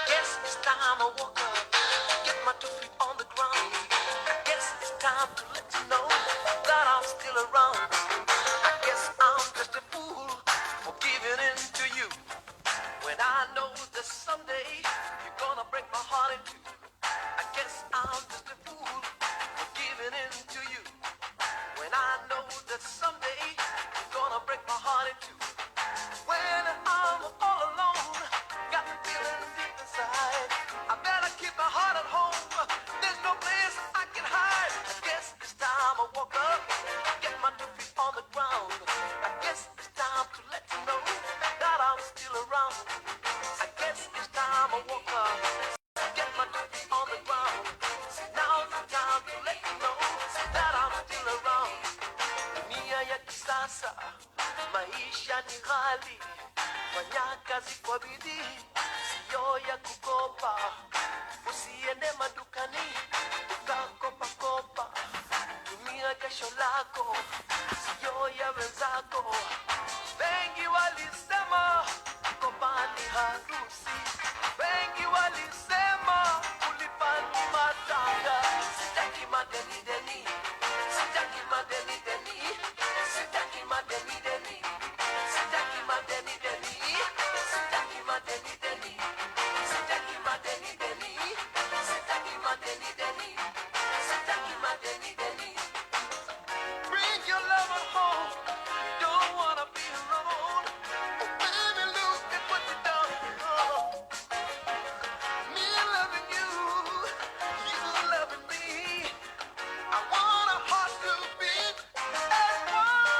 Guess it's time I woke up, get my 2 feet on the ground. I guess it's time to let you know that I'm still around. I guess I'm just a fool for giving in to you, when I know that someday you're gonna break my heart in two. I guess I'm just a fool for giving in to you, when I know that someday you're gonna break my heart in two. When I'm all alone, got the feeling deep inside, I better keep my heart at home. There's no place I can hide. I guess it's time I woke up, get my 2 feet on the ground. I guess it's time to let you know that I'm still around. I guess it's time I woke up, get my 2 feet on the ground. Now's the time to let you know that I'm still around. Dunia ya kisasa, maisha ni ghali, fanya kazi kwa bidii, sio ya kukopa. Usiende madukani ukakopa kopa, tumia jasho lako, sio ya wenzako. Wengi walisema kukopa ni harusi, wengi walisema kulipa ni matanga. Sitaki madeni deni, sitaki madeni deni, sitaki madeni deni, sitaki madeni deni, sitaki madeni deni, sitaki madeni deni, sitaki madeni deni, sitaki madeni deni. Bring your lover home, don't wanna be alone. Oh baby, look at what you done. Me loving you, you loving me. I want a heart to beat as one.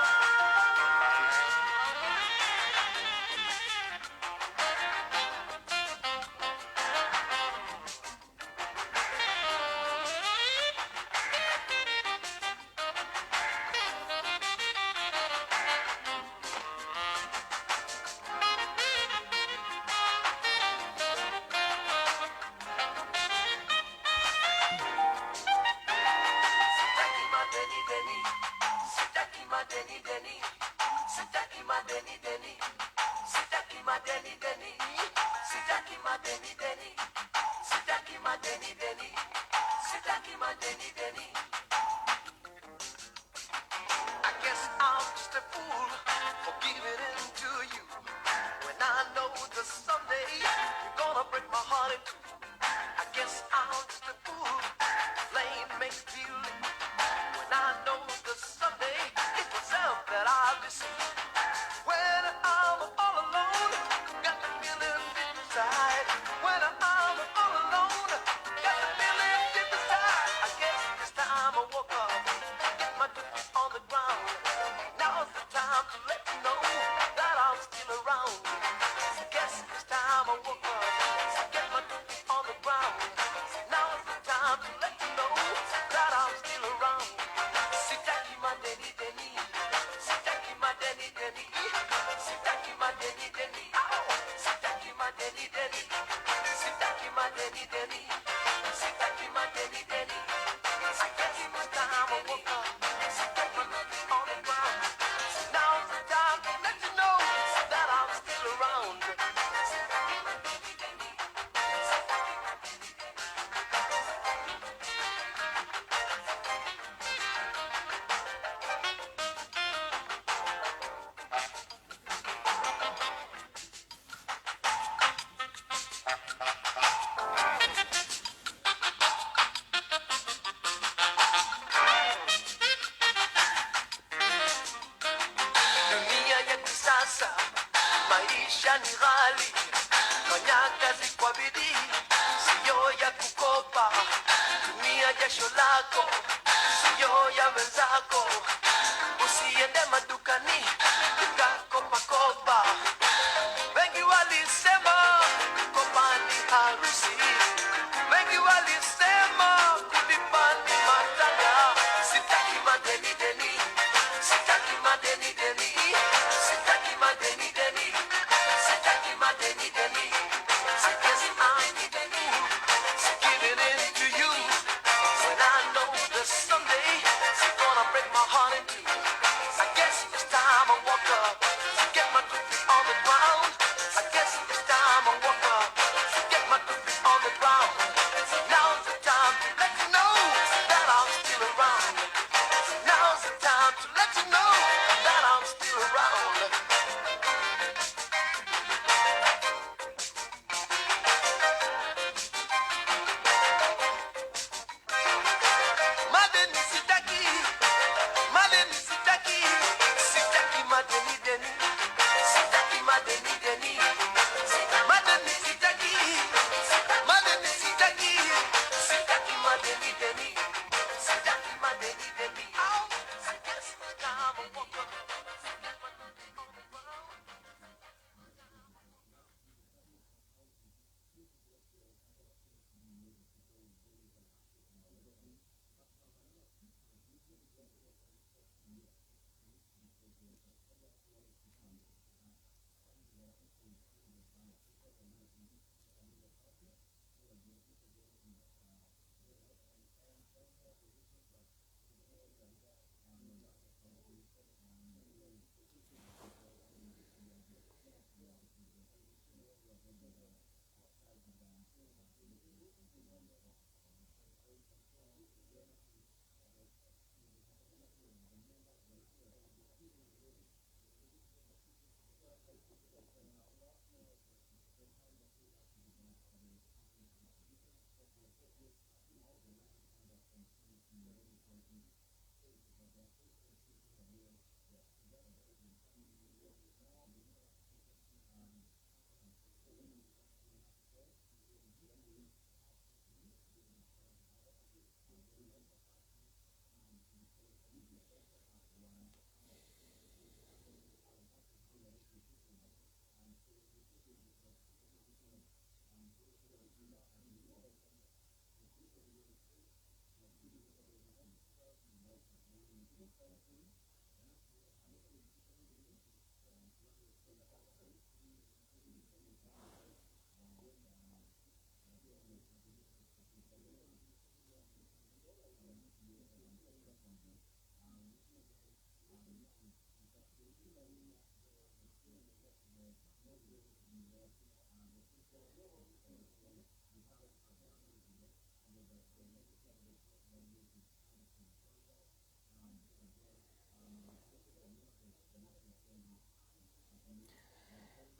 Sitaki madeni deni, sitaki madeni deni, sitaki madeni deni, sitaki madeni deni, sitaki madeni deni, sitaki madeni deni, sitaki madeni deni. I guess I'm just a fool for giving in to you, when I know that someday you're gonna break my heart in two. I guess I'm just a fool playing make believe, when I know that someday it's myself that I'll deceive. When I'm all alone, got the feeling deep inside. When I'm all alone, got the feeling deep inside. I guess it's time I woke up, get my 2 feet on the ground. Now's the time to let you know that I'm still around. I guess it's time I woke up, get my 2 feet on the ground. Now's the time to let you know that I'm still around. Sitaki madeni deni, sitaki madeni deni, sitaki madeni deni, sitaki madeni deni, sitaki madeni deni, sitaki madeni deni. I guess it's time I woke up, get my 2 feet on the ground. Now's the time to let you know that I'm still around. Sitaki madeni deni, sitaki madeni deni. Dunia ya kisasa, maisha ni ghali, fanya kazi kwa bidii, sio ya kukopa. Tumia jasho lako, sio ya wenzako. Usiende madukani ukakopa kopa, wengi walisema kukopa ni harusi, wengi walisema kulipa ni matanga. Sitaki madeni deni, sitaki madeni deni, sitaki madeni deni, sitaki madeni deni. I guess I'm giving in to you, when I know that someday you're gonna break my heart in two. I guess it's time I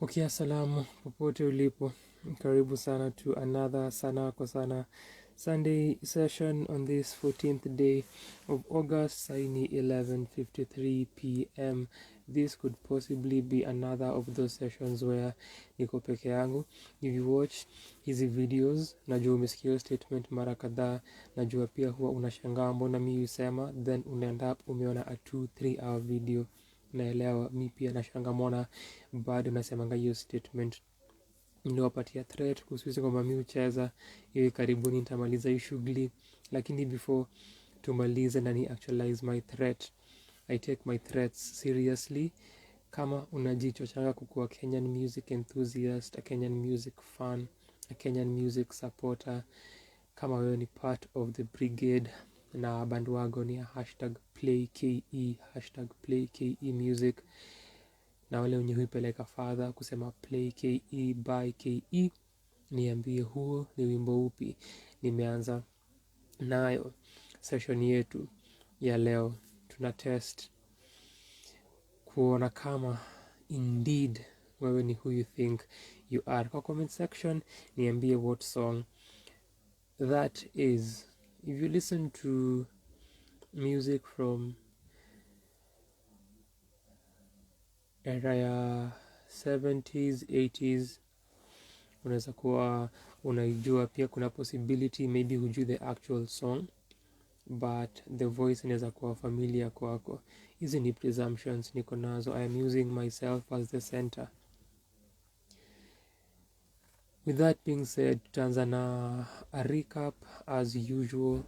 Okay, salamu popote ulipo, karibu sana to another Sanaa kwa Sanaa Sunday session on this 14th day of August, saini 11:53 p.m. This could possibly be another of those sessions where niko peke yangu. If you watch hizi videos, najua umesikia statement mara kadhaa, najua pia huwa unashangaa mbona mimi husema, then unaenda umeona a 2-3 hour video. Naelewa, mi pia nashangaa mbona bado nasemanga hiyo statement. Niliwapatia threat kuhusu kwamba mi hucheza hivi karibuni nitamaliza hii shughuli, lakini before tumalize na ni actualize my threat, I take my threats seriously. Kama unajichochanga kukuwa Kenyan music enthusiast, a Kenyan music fan, a Kenyan music supporter, kama wewe ni part of the brigade na bandwagon ya #PlayKE, #PlayKE music, na wale wenye huipeleka fadha kusema play KE by KE, niambie huo ni wimbo upi. Nimeanza nayo session yetu ya leo. Tuna test kuona kama indeed wewe ni who you think you are. Kwa comment section niambie what song that is. If you listen to music from era ya 70s, 80s, unaweza kuwa unaijua. Pia kuna possibility maybe hujui the actual song but the voice inaweza kuwa familiar kwako. Hizi ni presumptions niko nazo. I am using myself as the center. With that being said, tutaanza na a recap as usual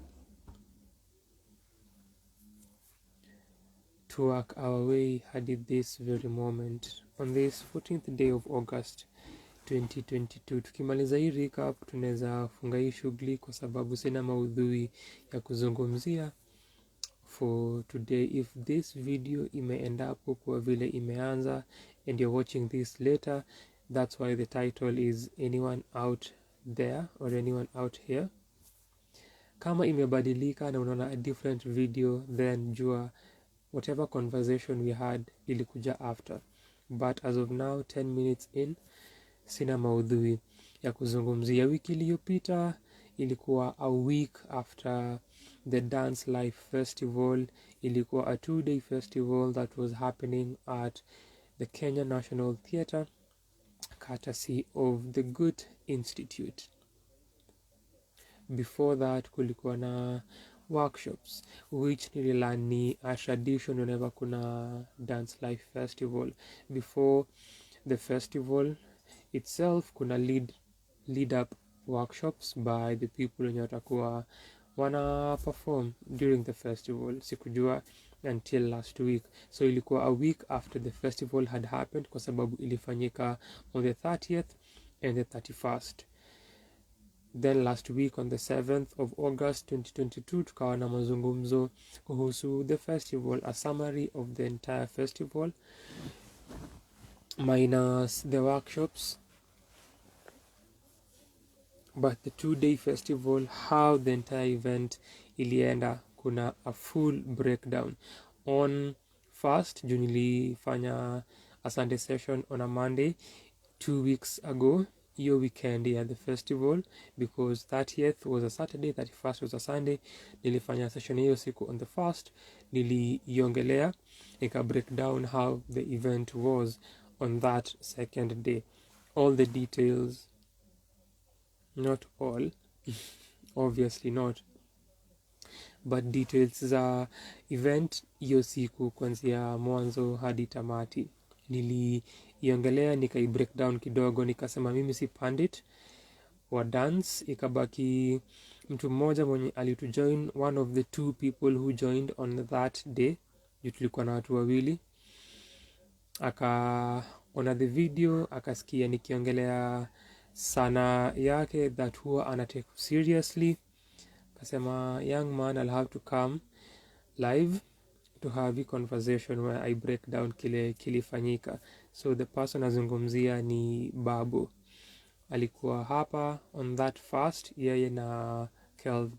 to work our way hadi this very moment on this 14th day of August 2022. Tukimaliza hii recap tunaweza funga hii shughuli kwa sababu sina maudhui ya kuzungumzia for today. If this video imeenda up kwa vile imeanza and you're watching this later, that's why the title is anyone out there or anyone out here. Kama imebadilika na unaona a different video, then jua whatever conversation we had ilikuja after, but as of now 10 minutes in, sina maudhui ya kuzungumzia. Wiki iliyopita ilikuwa a week after the Dance Life Festival. Ilikuwa a 2-day festival that was happening at the Kenya National Theatre, courtesy of the Good Institute. Before that kulikuwa na workshops which nililani a tradition whenever kuna Dance Life Festival. Before the festival itself kuna lead up workshops by the people wenye watakuwa wana perform during the festival. Sikujua until last week, so ilikuwa a week after the festival had happened kwa sababu ilifanyika on the 30th and the 31st. Then last week on the 7th of August 2022 tukawa na mazungumzo kuhusu the festival, a summary of the entire festival minus the workshops, but the 2-day festival, how the entire event ilienda, kuna a full breakdown. On first, nilifanya Ahsante session on a Monday 2 weeks ago, hiyo weekend ya the festival, because 30th was a Saturday, 31st was a Sunday. Nilifanya session hiyo siku on the first, niliongelea nika break down how the event was on that second day. All the details, not all obviously not, but details za event hiyo siku kuanzia mwanzo hadi tamati niliiongelea, nikai break down kidogo, nikasema mimi si pandit wa dance. Ikabaki mtu mmoja mwenye alitujoin, one of the 2 people who joined on that day, tulikuwa na watu wawili. Akaona the video, akasikia nikiongelea sana yake that huwa anatake seriously. Kasema, young man, I'll have to come live to have a conversation where I break down kile kilifanyika. So the person azungumzia ni Babu. Alikuwa hapa on that first, yeye na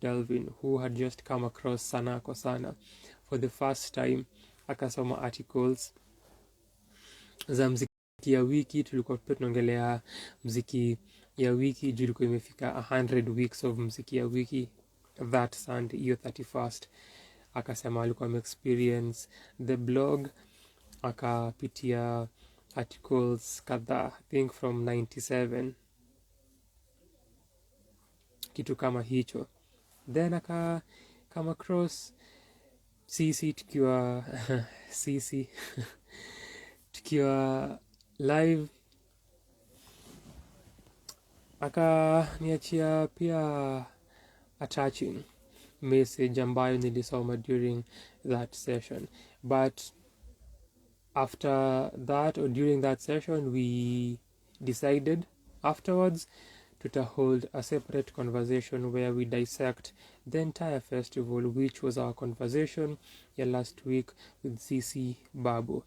Delvin, who had just come across Sanaa kwa Sanaa for the first time. Akasoma articles za Mziki mziki ya wiki tulikuwa pia tunaongelea mziki ya wiki juu ilikuwa imefika 100 weeks of mziki ya wiki that Sunday, hiyo 31st. Akasema alikuwa experience the blog, akapitia articles kadhaa, I think from 97 kitu kama hicho, then aka come across sisi tukiwa sisi tukiwa live, akaniachia pia attaching message ambayo nilisoma during that session. But after that, or during that session, we decided afterwards to hold a separate conversation where we dissect the entire festival, which was our conversation last week with CC Babu.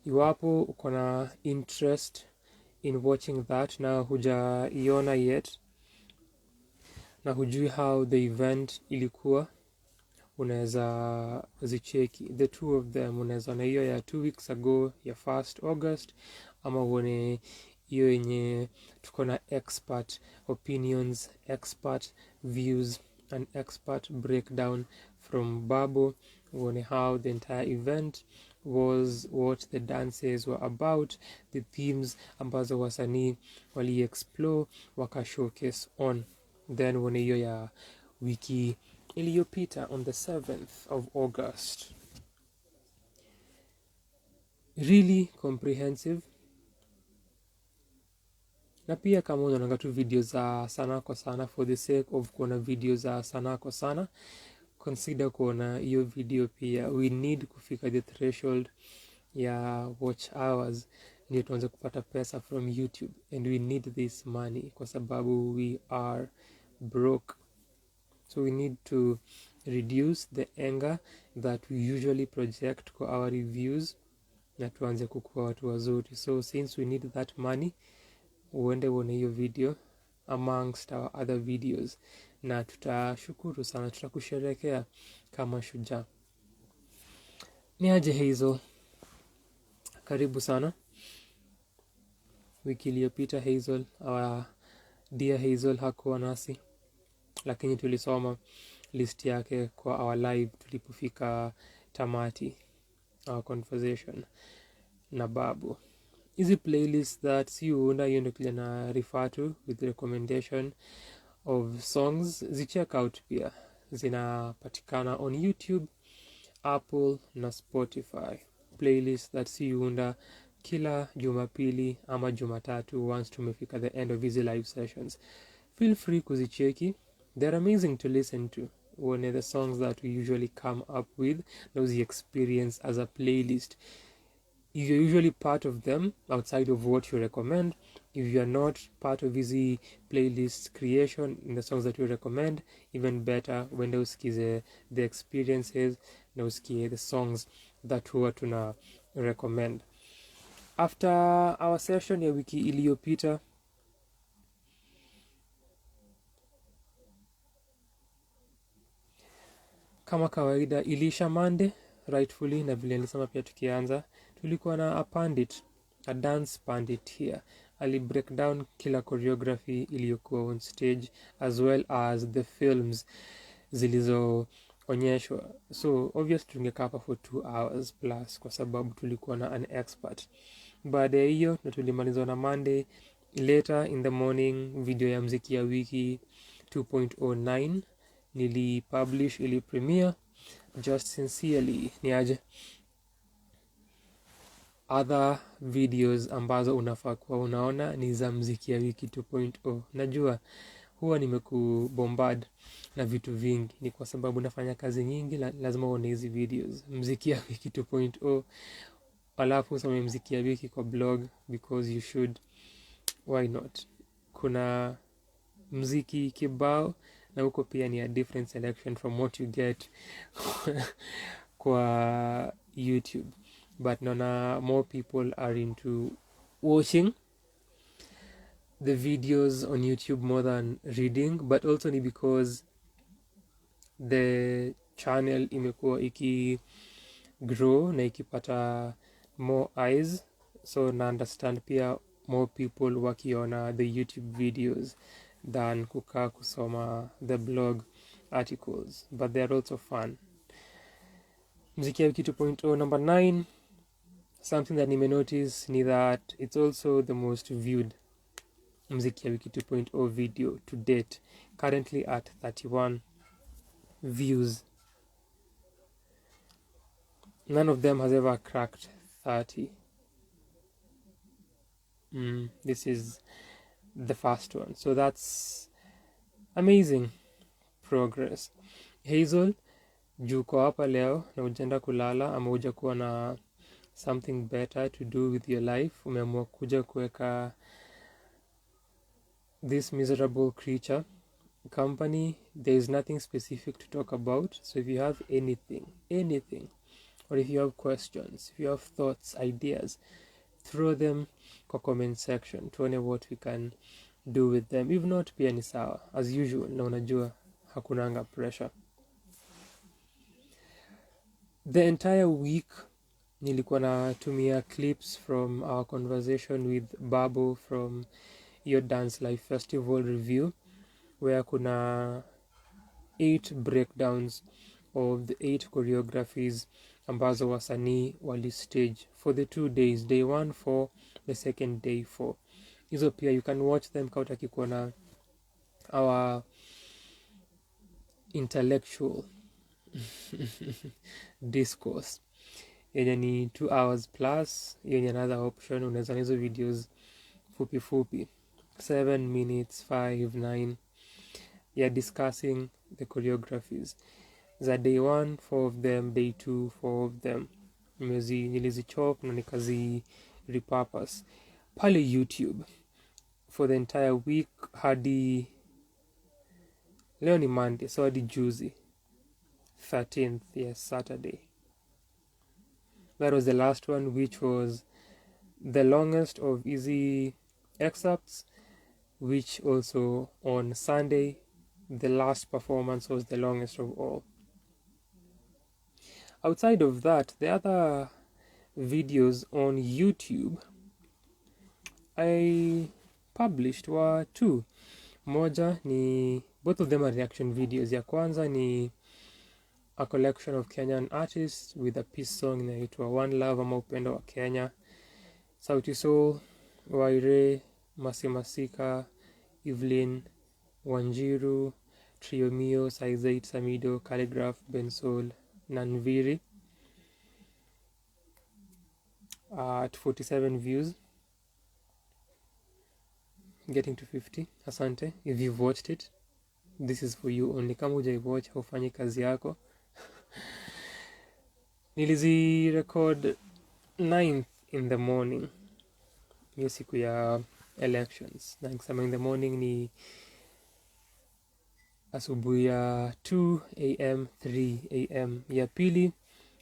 Iwapo uko na interest in watching that na hujaiona yet na hujui how the event ilikuwa, unaweza zicheki the two of them. Unaweza na hiyo ya 2 weeks ago ya 1st August, ama uone hiyo yenye tuko na expert opinions, expert views and expert breakdown from Babu. Uone how the entire event was, what the dances were about, the themes ambazo wasanii wali explore waka showcase on. Then uone hiyo ya wiki iliyopita on the 7th of August. Really comprehensive. Na pia kama unaona tu video za Sanaa kwa Sana, for the sake of kuona video za Sanaa kwa Sana, consider kuona hiyo video pia. We need kufika the threshold ya watch hours ndio tuanze kupata pesa from YouTube, and we need this money kwa sababu we are broke. So we need to reduce the anger that we usually project kwa our reviews na tuanze kukua watu wazuri. So since we need that money, uende uone hiyo video amongst our other videos, na tutashukuru sana, tutakusherekea kama shujaa. Ni aje Hazel? Karibu sana. Wiki iliyopita Hazel, our dear Hazel hakuwa nasi, lakini tulisoma list yake kwa our live tulipofika tamati, our conversation na Babu. Hizi playlist that si uunda hiyo ndio kile na refer to with recommendation of songs, zicheck out pia. Zinapatikana on YouTube, Apple na Spotify. Playlist that si uunda kila Jumapili ama Jumatatu once tumefika the end of hizi live sessions. Feel free kuzicheki. They're amazing to listen to. One of the songs that we usually come up with, those experience as a playlist. If you're usually part of them outside of what you recommend, if you're not part of easy playlist creation in the songs that you recommend, even better when usikize the experiences na usikie the songs that huwa tuna recommend. After our session ya wiki iliyopita, kama kawaida ilisha Monday rightfully, na vile nilisema pia tukianza tulikuwa na a pandit, a dance pandit here. Ali break down kila choreography iliyokuwa on stage as well as the films zilizoonyeshwa. So obviously tungekaa hapa for 2 hours plus kwa sababu tulikuwa na an expert. Baada ya hiyo na tulimalizwa na Monday. Later in the morning video ya mziki ya wiki 2.09 nilipublish, ili premiere. Just sincerely ni aje other videos ambazo unafaa kuwa unaona ni za mziki ya wiki 2.0. Najua huwa nimekubombard na vitu vingi, ni kwa sababu nafanya kazi nyingi, lazima uone hizi videos. Mziki ya wiki 2.0, alafu usome mziki ya wiki kwa blog because you should. Why not? Kuna mziki kibao na huko pia ni a different selection from what you get kwa YouTube. But naona more people are into watching the videos on YouTube more than reading, but also ni because the channel imekuwa grow na ikipata more eyes, so na understand pia more people wakiona the YouTube videos than kukaa kusoma the blog articles, but they are also fun. Mziki ya Wiki 2.0 number 9. Something that nime notice ni that it's also the most viewed Mziki ya Wiki 2.0 video to date, currently at 31 views. None of them has ever cracked 30. This is the first one, so that's amazing progress. Hazel, juko hapa leo na ujaenda kulala ama uja kuwa na something better to do with your life, umeamua kuja kuweka this miserable creature company. There is nothing specific to talk about, so if you have anything, or if you have questions, if you have thoughts, ideas, throw them kwa comment section, tuone what we can do with them. If not, pia ni sawa as usual, na unajua hakunanga pressure. The entire week nilikuwa natumia clips from our conversation with Babu from your Dance Life Festival review, where kuna 8 breakdowns of the 8 choreographies ambazo wasanii wali stage for the 2 days, day 1 4, the second day 4. Hizo pia you can watch them kautaki kuona our intellectual discourse yenye ni 2 hours plus. Yenye another option, unaweza hizo videos fupi 7 minutes 5 9, yeah, discussing the choreographies za day 1 4 of them, day 2 4 of them. Nilizichop na nikazi repurpose pale YouTube for the entire week hadi leo ni Monday, so hadi juzi 13th, yes, Saturday. That was the last one, which was the longest of easy excerpts, which also on Sunday the last performance was the longest of all. Outside of that, the other videos on YouTube I published were 2. Moja ni, both of them are reaction videos. Ya kwanza ni a collection of Kenyan artists with a peace song inaitwa One Love ama upendo wa Kenya. Sauti Sol, Waire, Masimasika, Evelyn, Wanjiru, Trio Mio, Saizait, Samido, Calligraph, Bensol, Nanviri, at 47 views, getting to 50. Asante, if you've watched it, this is for you only. Kama hujaiwatch haufanyi kazi yako. Nilizi record 9th in the morning, hiyo siku ya elections. Na nikisema in the morning ni asubuhi ya 2 am 3 am. Ya pili,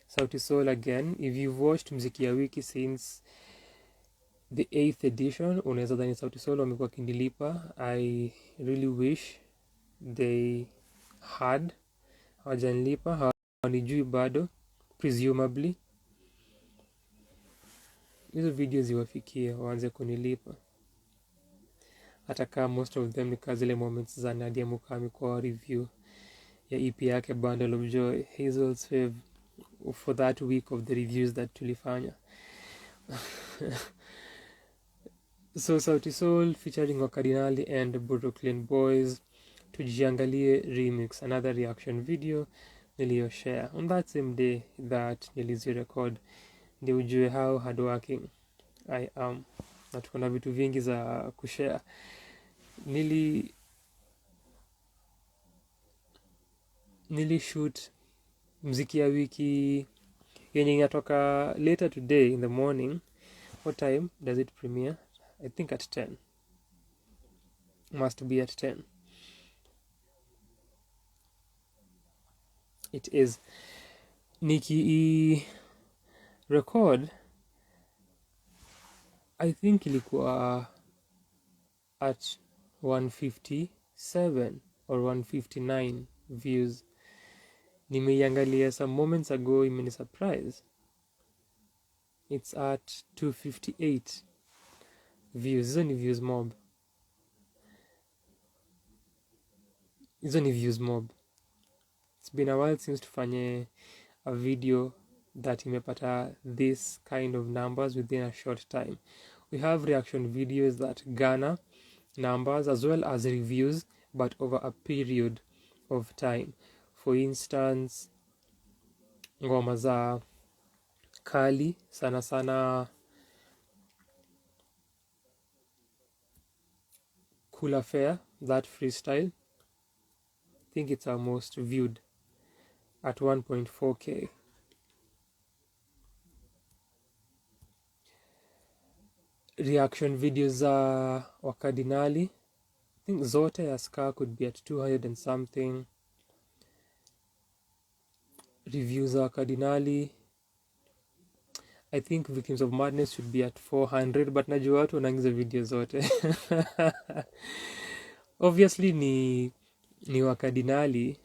Sauti Sol again. If you've watched Mziki ya Wiki since the 8th edition, unaweza dhani Sauti Sol wamekuwa kindilipa. I really wish they had. Hawajanilipa, hawanijui bado, presumably. Hizo videos ziwafikie, waanze kunilipa. Hata kama most of them ni kazile moments za Nadia Mukami kwa review ya EP yake Bundle of Joy, Hazel's fave for that week of the reviews that tulifanya. So Sauti Sol featuring Wakadinali and Brooklyn Boys, Tujiangalie remix, another reaction video niliyo share on that same day that nilizi record, ndio ujue how hardworking I am. Na tuko na vitu vingi za kushare. Nili shoot Mziki ya Wiki yenye inatoka later today in the morning. What time does it premiere? I think at 10. Must be at 10. It is. Niki record, I think ilikuwa at 157 or 159 views. Nimeiangalia some moments ago, imeni surprise. It's at 258 views. Hizo ni views mob. It's been a while since tufanye a video that imepata this kind of numbers within a short time. We have reaction videos that garner numbers as well as reviews, but over a period of time. For instance, ngoma za kali sana sana Cooler Fair, that freestyle, I think it's our most viewed at 1.4k. Reaction videos za Wakadinali, I think zote ya Ska could be at 200 and something. Reviews za Wakadinali, I think Victims of Madness should be at 400, but najua watu wanaingiza video zote. Obviously ni Wakadinali.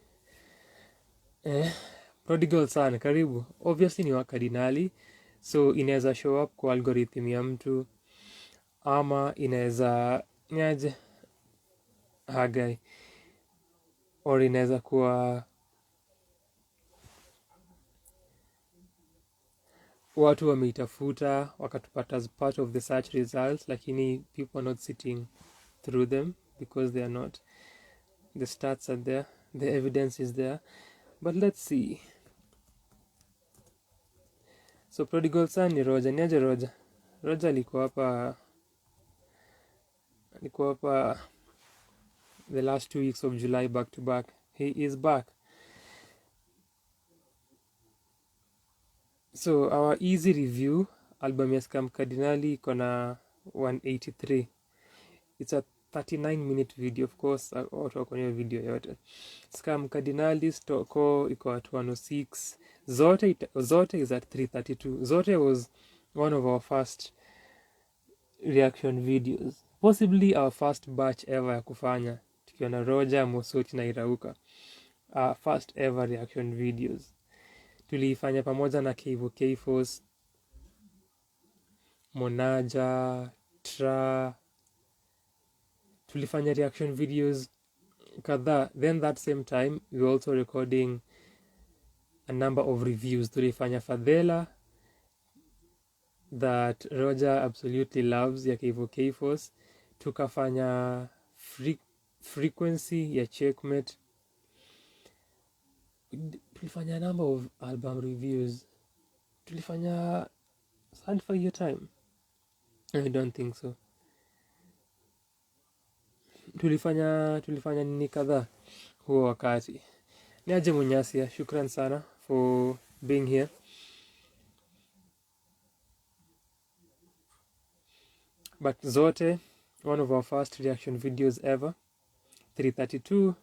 Prodigal sana, karibu. Obviously ni Wakadinali, so inaweza show up kwa algorithm ya mtu, ama inaweza niaje hagai, or inaweza kuwa watu wameitafuta wakatupata as part of the search results, lakini people are not sitting through them because they are not. The stats are there, the evidence is there, but let's see. So Prodigal Son ni Roger. Niaje Roger? Roger alikuwa hapa the last 2 weeks of July back to back. He is back. So our easy review, album ya Scam Cardinali iko na 183. It's a 39-minute video, of course. Watu wako kwenye video yote. Scam Cardinali stoko iko at 106. Zote is at 332. Zote was one of our first reaction videos. Possibly our first batch ever ya kufanya. Tukiwa na Roger, Mosoti na Irauka. Our first ever reaction videos. Tulifanya pamoja na Kevo K-Force, Monaja, Tra. Tulifanya reaction videos kadhaa. Then that same time we were also recording a number of reviews. Tulifanya Fadhela that Roger absolutely loves ya Kevo K-Force. Tukafanya Frequency ya Checkmate. Tulifanya a number of album reviews. Tulifanya Stand for Your Time. I don't think so. Tulifanya nini kadhaa huo wakati. Niaje Munyasia, shukran sana for being here. But zote, one of our first reaction videos ever. 332.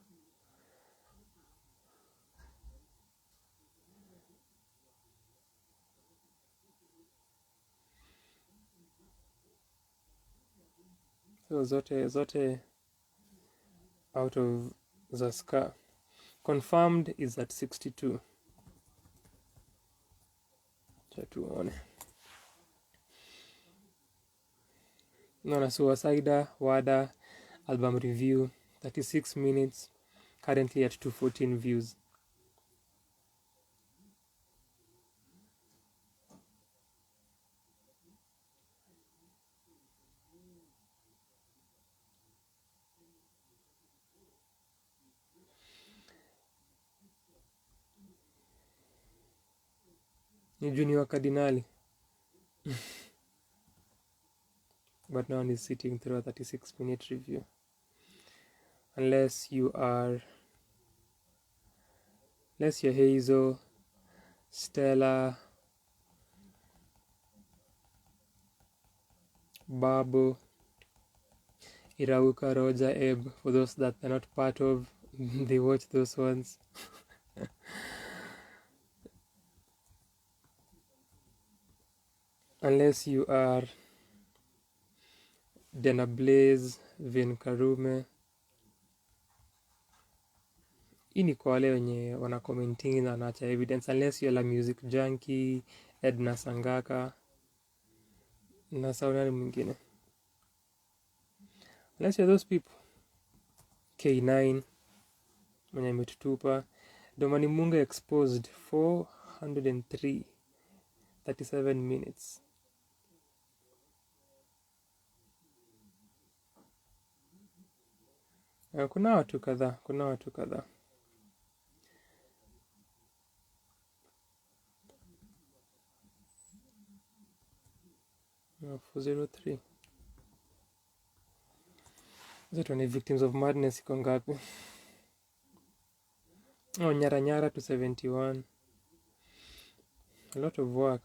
So zote out of Zaska. Confirmed is at 62. Chatuone. Nona Suicida, Wada, album review, 36 minutes, currently at 214 views. Ni Junior Wakadinali. But no one is sitting through a 36-minute review. Unless you're Hazel, Stella, Babu, Irauka, Roger, Eb. For those that are not part of, they watch those ones. Unless you are Dena Blaze, Vin Karume, hii ni kwa wale wenye wana commenting na wanaacha evidence, unless you're a music junkie, Edna Sangaka na saunani mwingine, unless you're those people. K9 mwenye ametutupa. Domani Munga exposed 403 37 minutes. Kuna watu kadhaa. 403. Zote ni Victims of Madness iko ngapi? Nyara 271. A lot of work.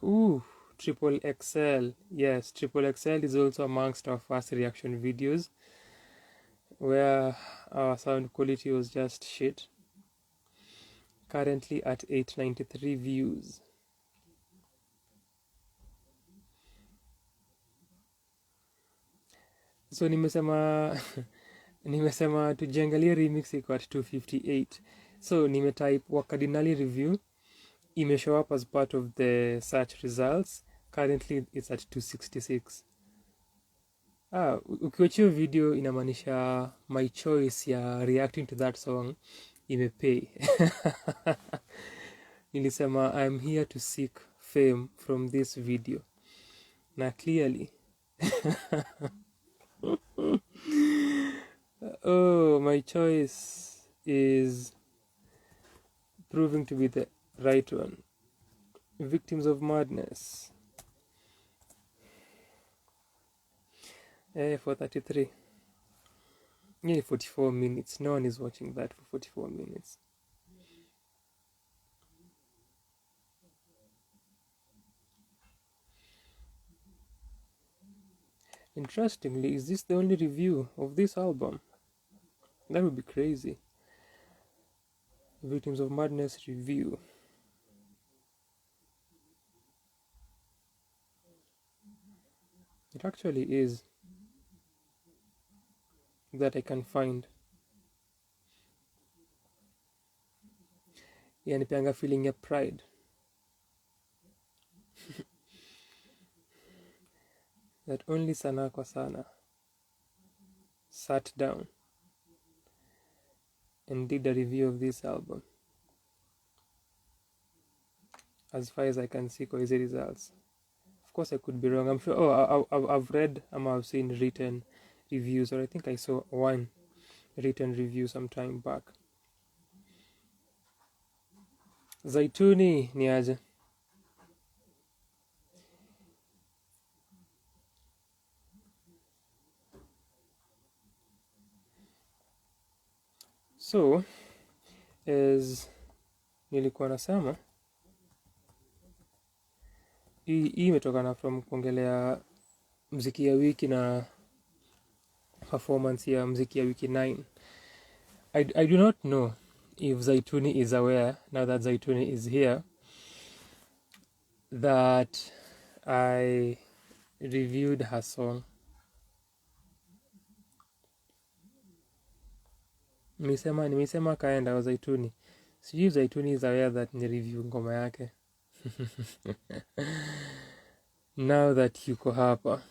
Triple XL. Yes, Triple XL is also amongst our first reaction videos where our sound quality was just shit. Currently at 893 views. So nimesema tujiangalie remix iko at 258. So nimetype Wakadinali review, imeshow up as part of the search results. Currently it's at 266. Ukiwachia video inamaanisha my choice ya reacting to that song imepay. Nilisema I'm here to seek fame from this video. Na clearly my choice is proving to be the right one. Victims of Madness. 433. Nearly 44 minutes. No one is watching that for 44 minutes. Interestingly, is this the only review of this album? That would be crazy. Victims of Madness review. It actually is. That I can find. Yanipeanga feeling ya pride. That only Sanaa kwa Sanaa sat down and did a review of this album. As far as I can see kwa hizi results. Of course I could be wrong. I'm sure I've read I've seen written reviews, or I think I saw one written review some time back. Zaituni ni aje? So, as nilikuwa nasema, hii imetokana from kuongelea mziki ya wiki na performance ya mziki ya wiki 9. I do not know if Zaituni is aware, now that Zaituni is here, that I reviewed her song. Nimesema kaenda wa Zaituni. Sijui Zaituni is aware that ni review ngoma yake. Now that yuko hapa.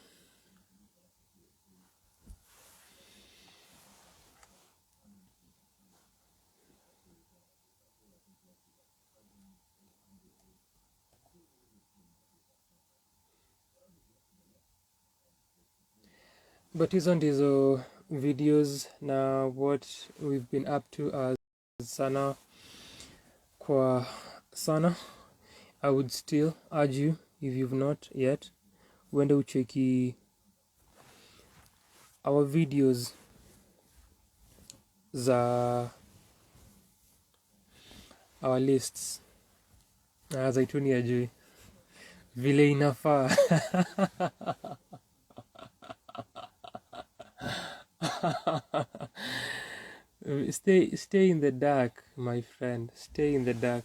But hizo ndizo videos na what we've been up to as Sanaa kwa Sanaa. I would still urge you, if you've not yet, uende ucheki our videos za our lists. Zaituni ajui vile inafaa. Stay in the dark, my friend. Stay in the dark.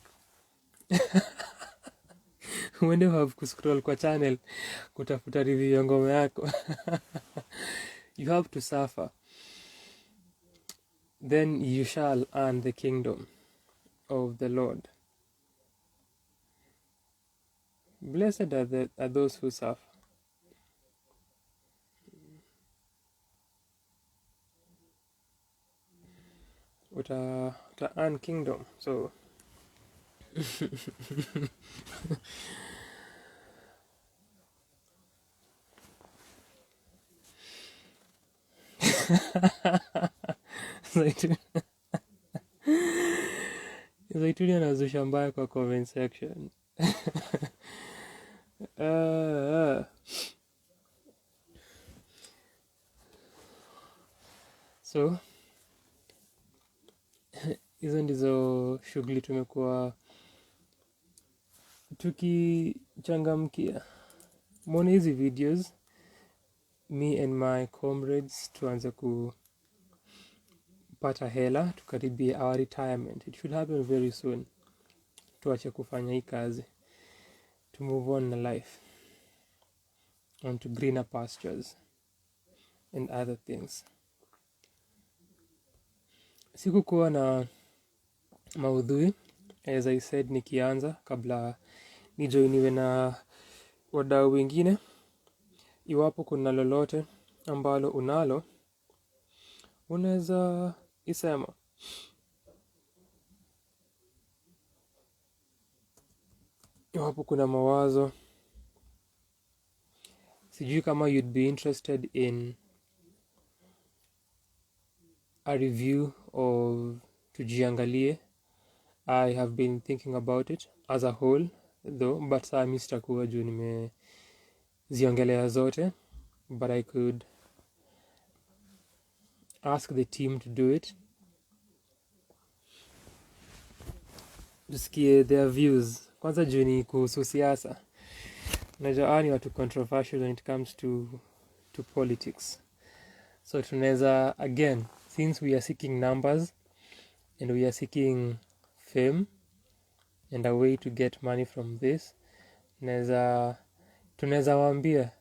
Uende have kuscroll kwa channel kutafuta review ya ngoma yako. You have to suffer. Then you shall earn the kingdom. of the Lord. Blessed are those who suffer. Uta earn kingdom. So Zaituni anazusha mbaya kwa comment section. So hizo ndizo shughuli tumekuwa tukichangamkia. Mwone hizi videos, me and my comrades tuanze kupata hela tukaribie our retirement. It should happen very soon. Tuache kufanya hii kazi, to move on na life, on to greener pastures and other things. Sikukuwa na maudhui, as I said nikianza, kabla nijoiniwe na wadau wengine. Iwapo kuna lolote ambalo unalo, unaweza isema. Iwapo kuna mawazo, sijui kama you'd be interested in a review of Tujiangalie. I have been thinking about it as a whole though, but saa mi sitakuwa juu nimeziongelea zote, but I could ask the team to do it. Tusikie their views. Kwanza juu ni kuhusu siasa. Najua ni watu controversial when it comes to politics. So tunaweza, again, since we are seeking numbers and we are seeking fame and a way to get money from this, tunaweza waambia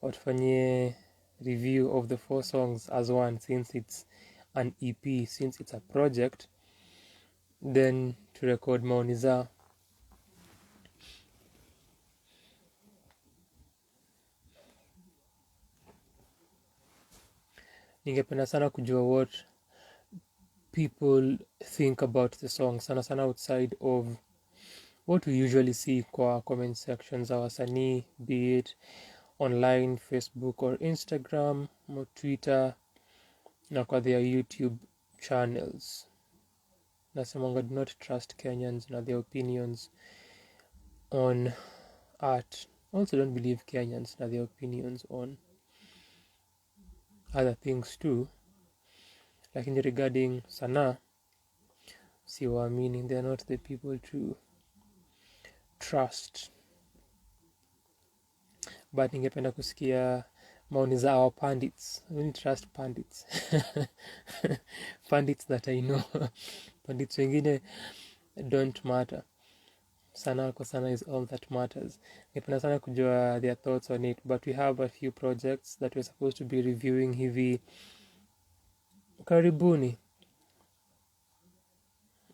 watufanyie review of the 4 songs as one, since it's an EP, since it's a project, then to record maoni zao. Ningependa sana kujua what people think about the song, sana outside of what we usually see kwa comment sections za wasanii, be it online, Facebook or Instagram or Twitter, na kwa their YouTube channels. Nasemanga, do not trust Kenyans na their opinions on art. Also don't believe Kenyans na their opinions on other things too. Lakini regarding Sanaa, siwaamini, they are not the people to trust. But ningependa kusikia maoni za our pandits. I don't trust pandits. Pandits that I know. Pandits wengine don't matter. Sanaa kwa Sanaa is all that matters. Ningependa sana kujua their thoughts on it, but we have a few projects that we're supposed to be reviewing hivi karibuni,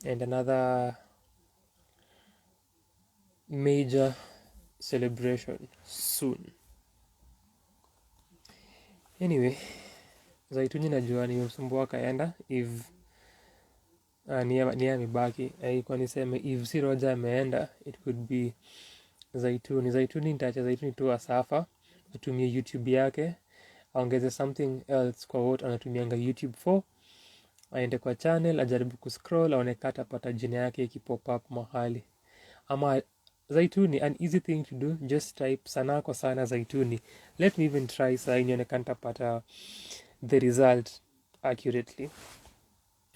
and another major celebration soon. Anyway, Zaituni najua nimemsumbua kaenda. If ni amebaki, kwa niseme if si Roja ameenda, it could be Zaituni nitaacha Zaituni tu asafa, atumie YouTube yake, aongeze something else kwa what anatumianga YouTube for, aende kwa channel, ajaribu kuscroll, aone kata pata jina yake ikipop up mahali. Ama Zaituni, an easy thing to do, just type Sanaa kwa Sanaa Zaituni. Let me even try saa nione kanta pata the result accurately.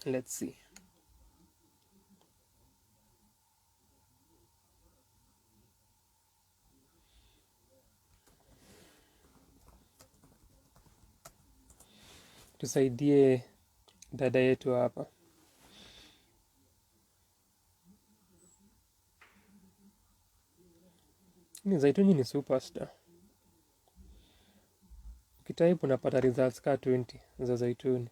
Let's see. Tusaidie dada yetu hapa. Zaituni ni superstar. Ukitype unapata results ka 20 za Zaituni.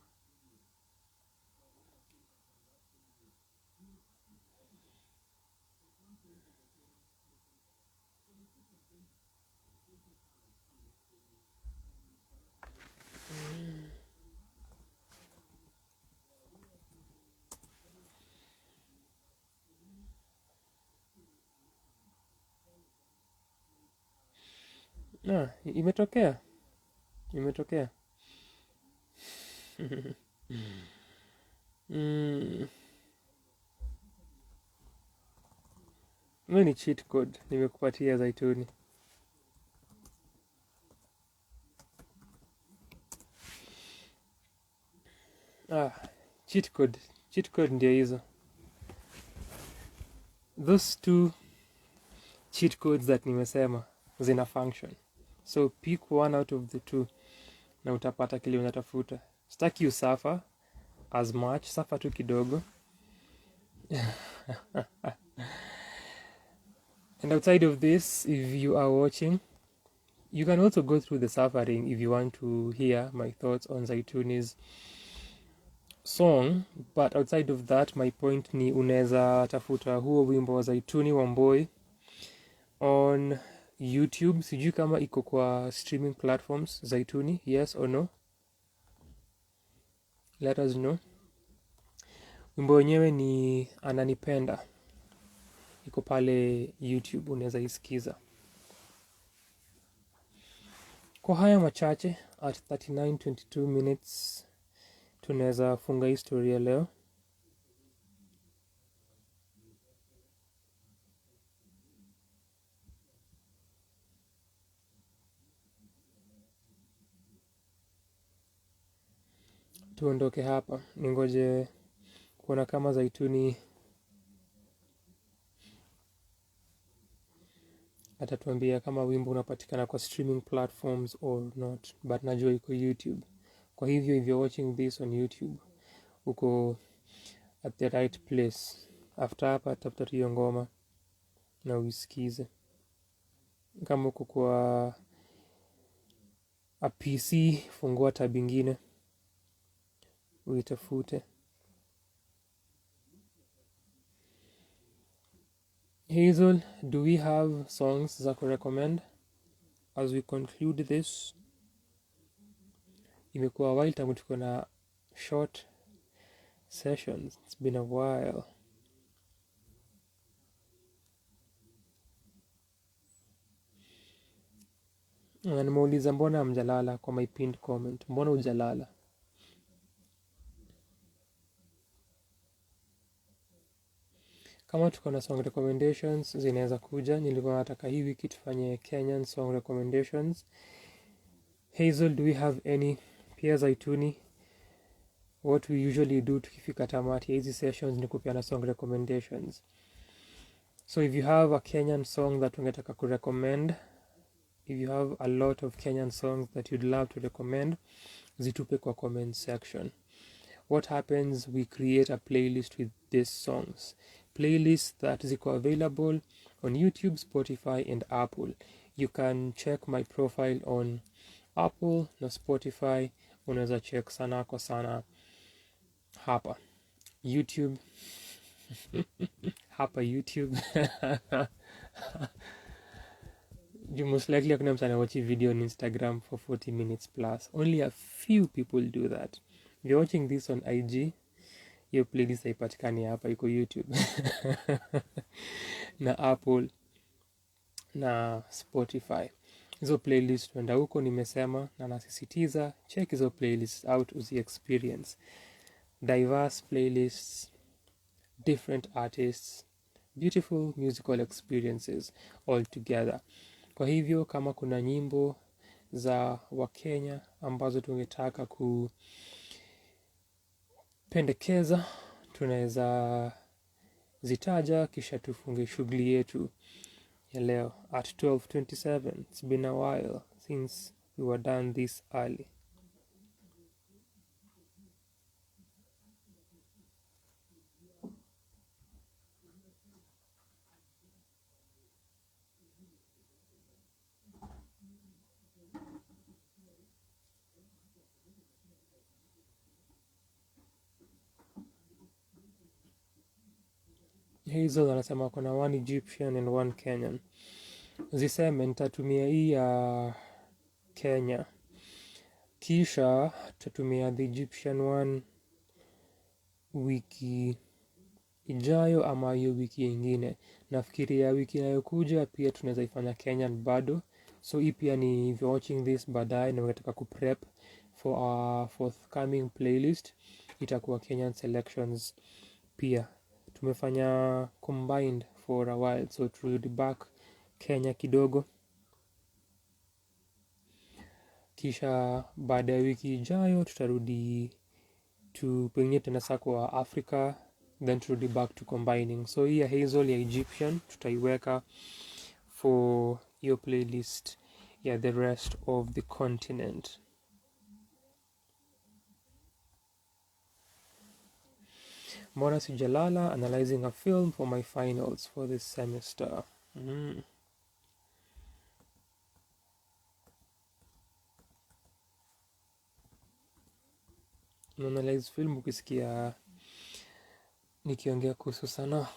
Imetokea. Ni cheat code nimekupatia Zaituni. Cheat code ndio hizo. Those two cheat codes that nimesema zina function, so pick one out of the two na utapata kile unatafuta. Sitaki usuffer as much, suffer tu kidogo. And outside of this, if you are watching, you can also go through the suffering if you want to hear my thoughts on Zaituni's song. But outside of that, my point ni unaweza tafuta huo wimbo wa Zaituni Wamboi on YouTube. Sijui kama iko kwa streaming platforms Zaituni, yes or no? Let us know. Wimbo wenyewe ni Ananipenda, iko pale YouTube, unaweza isikiza. Kwa haya machache, at 39:22 minutes tunaweza funga historia leo. Tuondoke hapa, ningoje kuona kama Zaituni atatuambia kama wimbo unapatikana kwa streaming platforms or not, but najua iko YouTube. Kwa hivyo if you're watching this on YouTube, uko at the right place. After hapa tafuta hiyo ngoma na uisikize. Kama uko kwa a PC, fungua tab ingine uitafute. Hazel, do we have songs za kurecommend as we conclude this? Imekuwa while tangu tuko na short sessions. It's been a while. Na nimeuliza mbona hamjalala kwa my pinned comment. Mbona hujalala? Kama tuko na song recommendations zinaweza kuja. Nilikuwa nataka hii wiki tufanye Kenyan song recommendations. Hazel, do we have any? Pia Zaituni, what we usually do tukifika tamati hizi sessions ni kupeana song recommendations. So if you have a Kenyan song that ungetaka kurecommend, if you have a lot of Kenyan songs that you'd love to recommend, zitupe kwa comment section. What happens, we create a playlist with these songs. Playlists that ziko available on YouTube, Spotify and Apple. You can check my profile on Apple na Spotify. Unaweza check Sanaa kwa Sanaa hapa YouTube. Hapa YouTube. You most likely hakuna mtu anawachi video on Instagram for 40 minutes plus. Only a few people do that. If you're watching this on IG, your playlist haipatikani hapa, iko YouTube. Na Apple na Spotify. Hizo playlist wenda huko nimesema na nasisitiza, check hizo playlists out uzi experience. Diverse playlists, different artists, beautiful musical experiences all together. Kwa hivyo kama kuna nyimbo za Wakenya ambazo tungetaka kupendekeza, tunaweza zitaja kisha tufunge shughuli yetu ya leo at 12:27. It's been a while since we were done this early. Hazel anasema kuna one Egyptian and one Kenyan. Ziseme nitatumia hii ya Kenya, kisha tutatumia the Egyptian one wiki ijayo ama hiyo wiki ingine. Nafikiria wiki inayokuja pia tunaweza ifanya Kenyan bado, So hii pia ni, if you're watching this baadaye na unataka kuprep for our forthcoming playlist, itakuwa Kenyan selections pia. Tumefanya combined for a while, so turudi back Kenya kidogo, kisha baada ya wiki ijayo tutarudi to pengine tena saa kwa Africa, then turudi back to combining. So hii ya Hazel ya Egyptian tutaiweka for your playlist ya the rest of the continent. Mbona sijalala, analyzing a film for my finals for this semester. Analyze film ukisikia nikiongea kuhusu Sanaa.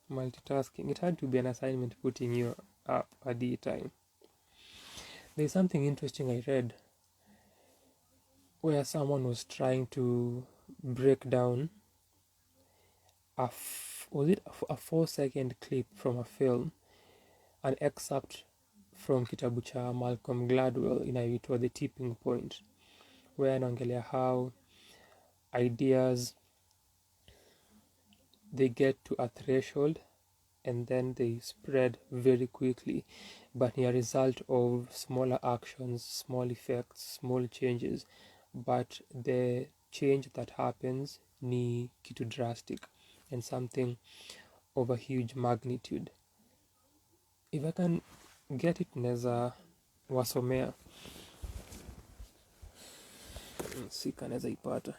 Multitasking. It had to be an assignment putting you up at the time. There's something interesting I read where someone was trying to break down a 4-second clip from a film, an excerpt from kitabu cha Malcolm Gladwell inayoitwa The Tipping Point, where anaongelea how ideas, they get to a threshold and then they spread very quickly, but a result of smaller actions, small effects, small changes, but the change that happens ni kitu drastic and something of a huge magnitude. If I can get it, neza wasomea, sika neza ipata.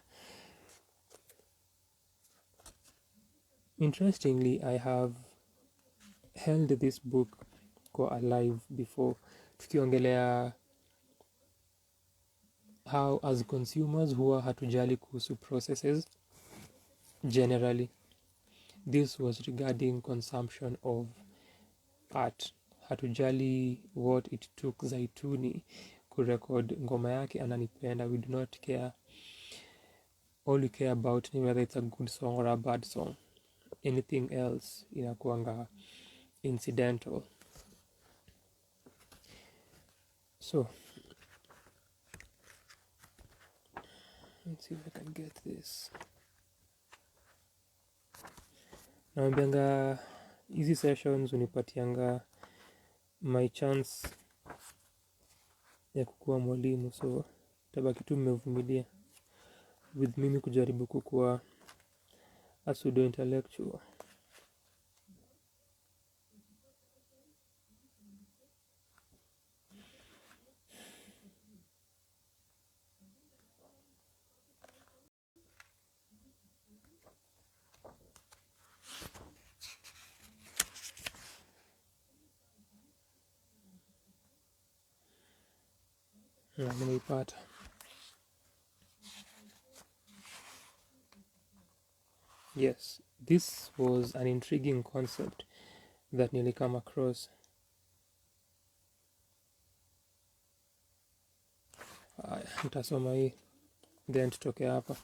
Interestingly, I have held this book kwa alive before, tukiongelea how as consumers huwa hatujali kuhusu processes generally. This was regarding consumption of art. Hatujali what it took Zaituni kurecord ngoma yake Ananipenda. We do not care. All we care about ni whether it's a good song or a bad song. Anything else inakuanga incidental. So let's see if I can get this. Naambianga hizi sessions unipatianga my chance ya kukuwa mwalimu, so tabaki tu mmevumilia with mimi kujaribu kukuwa a pseudo intellectual. Nimeipata. Yes, this was an intriguing concept that nearly come across. Nitasoma hii then tutoke hapa.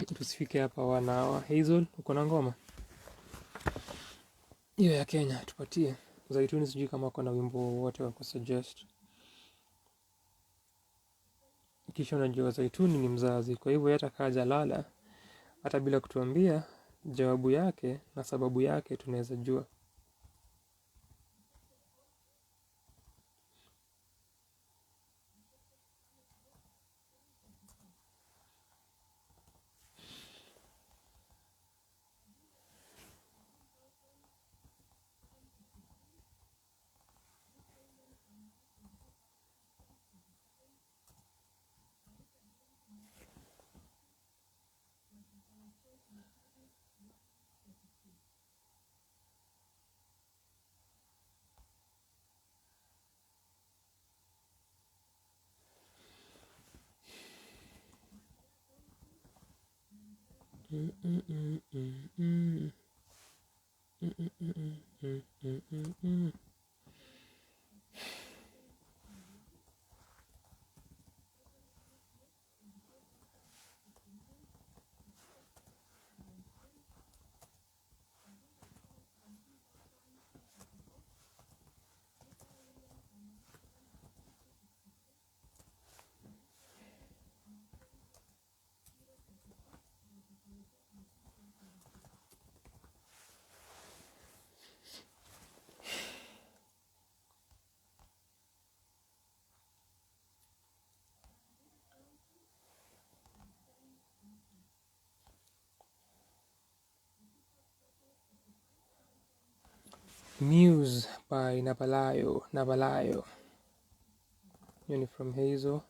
Tusifike hapa 1 hour. Hazel, uko na ngoma hiyo ya Kenya tupatie. Zaituni sijui kama uko na wimbo wote wa kusuggest. Kisha unajua Zaituni ni mzazi, kwa hivyo hata kaja lala hata bila kutuambia jawabu yake na sababu yake tunaweza jua. Muse by Nabalayo. Yoni from Hazel.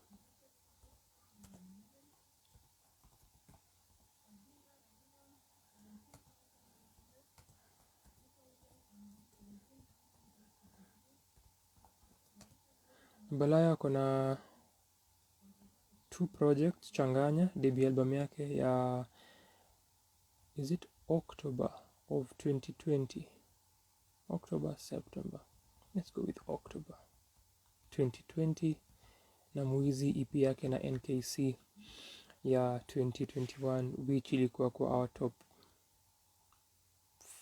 Nabalayo kuna 2 projects changanya, debut album yake ya is it October of 2020, October, September, let's go with October 2020, na Mwizi EP yake na NKC ya 2021, which ilikuwa kwa our top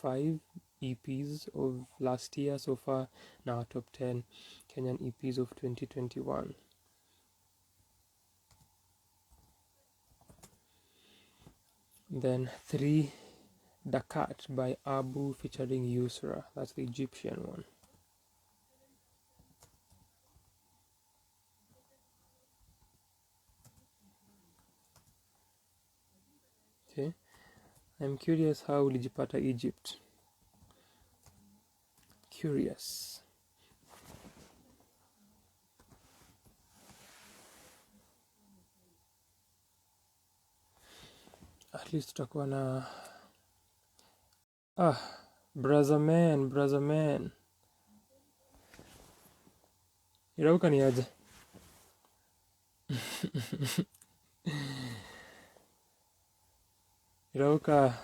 5 EPs of last year so far, na our top 10 Kenyan EPs of 2021. Then 3, Dakat by Abu featuring Yusra, that's the Egyptian one. Okay, I'm curious how ulijipata Egypt. Curious. At least tutakuwa na brother man. Irauka ni aje? Irauka,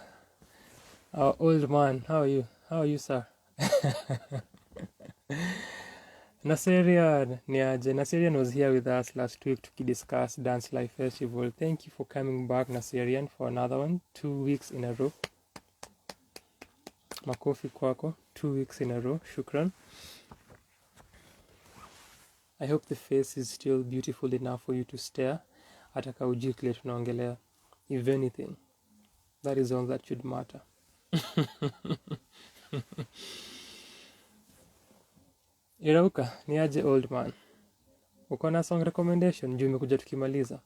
our old man, how are you sir? Naserian ni aje? Naserian was here with us last week to discuss Dance Life Festival. Thank you for coming back, Naserian, for another one. 2 weeks in a row. Makofi kwako. 2 weeks in a row. Shukran. I hope the face is still beautiful enough for you to stare. Ataka ujui kile tunaongelea. If anything, that is all that should matter. Irauka, ni aje old man? Uko na song recommendation? Juu imekuja tukimaliza.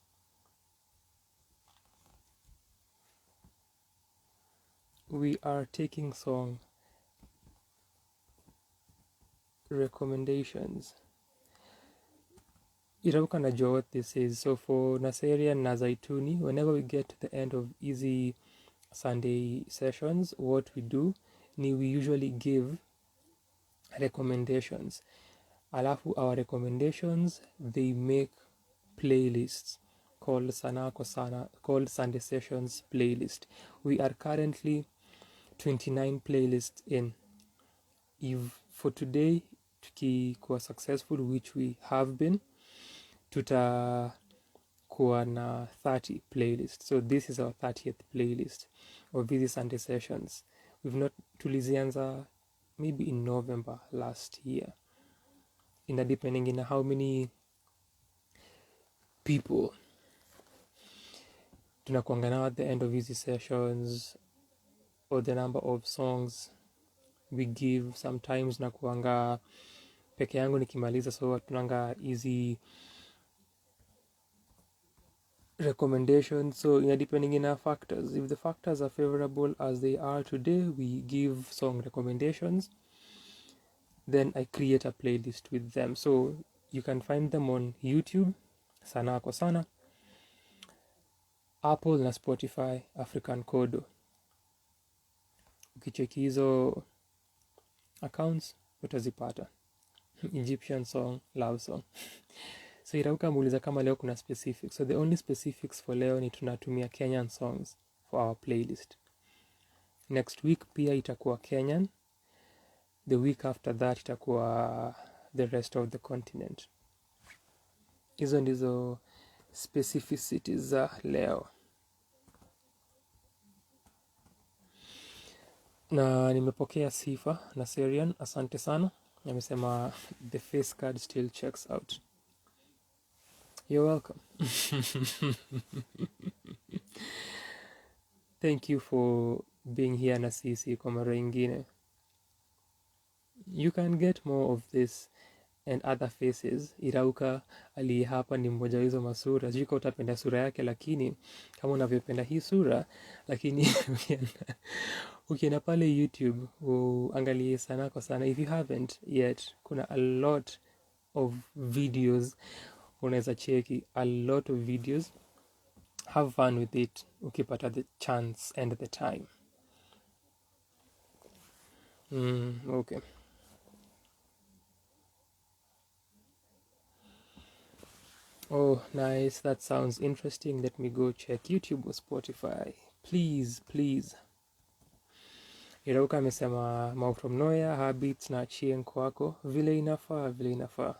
We are taking song recommendations. Irauka najua what this is. So for Naserian na Zaituni, whenever we get to the end of easy Sunday sessions, what we do ni we usually give recommendations. Alafu our recommendations, they make playlists called Sanaa kwa Sana, called Sunday Sessions playlist. We are currently 29 playlists in. If for today tukikuwa successful, which we have been, tutakuwa na 30 playlists. So this is our 30th playlist of busy Sunday Sessions. We've not tulizianza maybe in November last year. Depending on how many people tunakuanga nao at the end of busy sessions, or the number of songs we give. Sometimes nakuanga peke yangu nikimaliza, so tunanga easy recommendations. So depending on our factors, if the factors are favorable as they are today, we give song recommendations. Then I create a playlist with them. So you can find them on YouTube, Sanaa kwa Sana, Apple na Spotify, African Kodo. Ukicheki hizo accounts utazipata. Egyptian song, love song. So Irauka muuliza kama leo kuna specifics. So the only specifics for leo ni tunatumia Kenyan songs for our playlist. Next week pia itakuwa Kenyan. The week after that itakuwa the rest of the continent. Hizo ndizo specificities za leo. Na nimepokea sifa na Serian, asante sana. Amesema the face card still checks out. You're welcome. Thank you for being here na sisi kwa mara ingine. You can get more of this and Other Faces. Irauka aliye hapa ni mmoja hizo masura. Sijui kama utapenda sura yake, lakini kama unavyopenda hii sura, lakini ukienda pale YouTube uangalie Sanaa kwa Sanaa. If you haven't yet, kuna a lot of videos unaweza cheki, a lot of videos. Have fun with it ukipata the chance and the time. Okay. Oh, nice. That sounds interesting. Let me go check YouTube or Spotify. Please. Irauka amesema Mau from Noya, Habits na Chien kwako. Vile inafaa.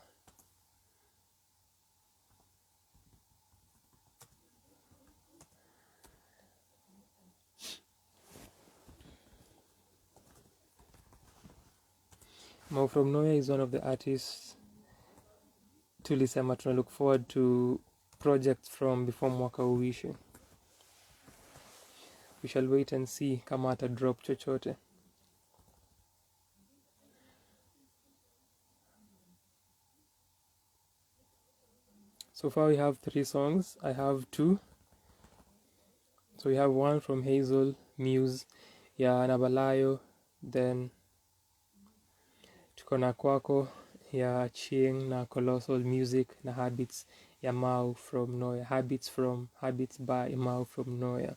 Mau from Noya is one of the artists tulisema tuna look forward to projects from before mwaka uishe. We shall wait and see kama ata drop chochote. So far we have 3 songs. I have 2. So we have one from Hazel Muse ya Nabalayo, then tuko na kwako ya Chieng na Colossal Music na Habits ya Mau from Noya. Habits by Mau from Noya.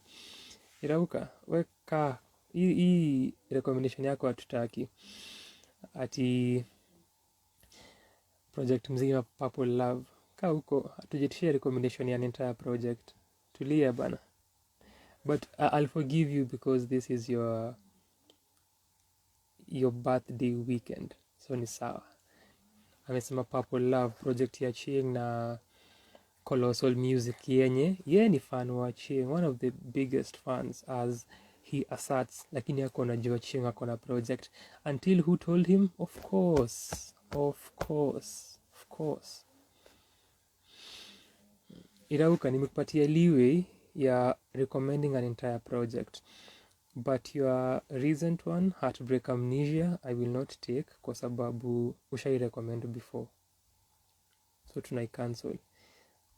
Irauka, weka hii recommendation yako hatutaki. Ati project mzima Purple Love. Kaa huko, hatujitishia recommendation ya an entire project. Tulia bana. But I'll forgive you because this is your birthday weekend. So ni sawa. Amesema Purple Love, project ya Chieng na Colossal Music yenye. Ye ni fan wa Chieng, one of the biggest fans as he asserts. Lakini hako najua Chieng hako na project. Until who told him? Of course. Irauka, nimekupatia leeway ya recommending an entire project. But your recent one, Heartbreak Amnesia, I will not take kwa sababu ushai recommend before. So tunai cancel.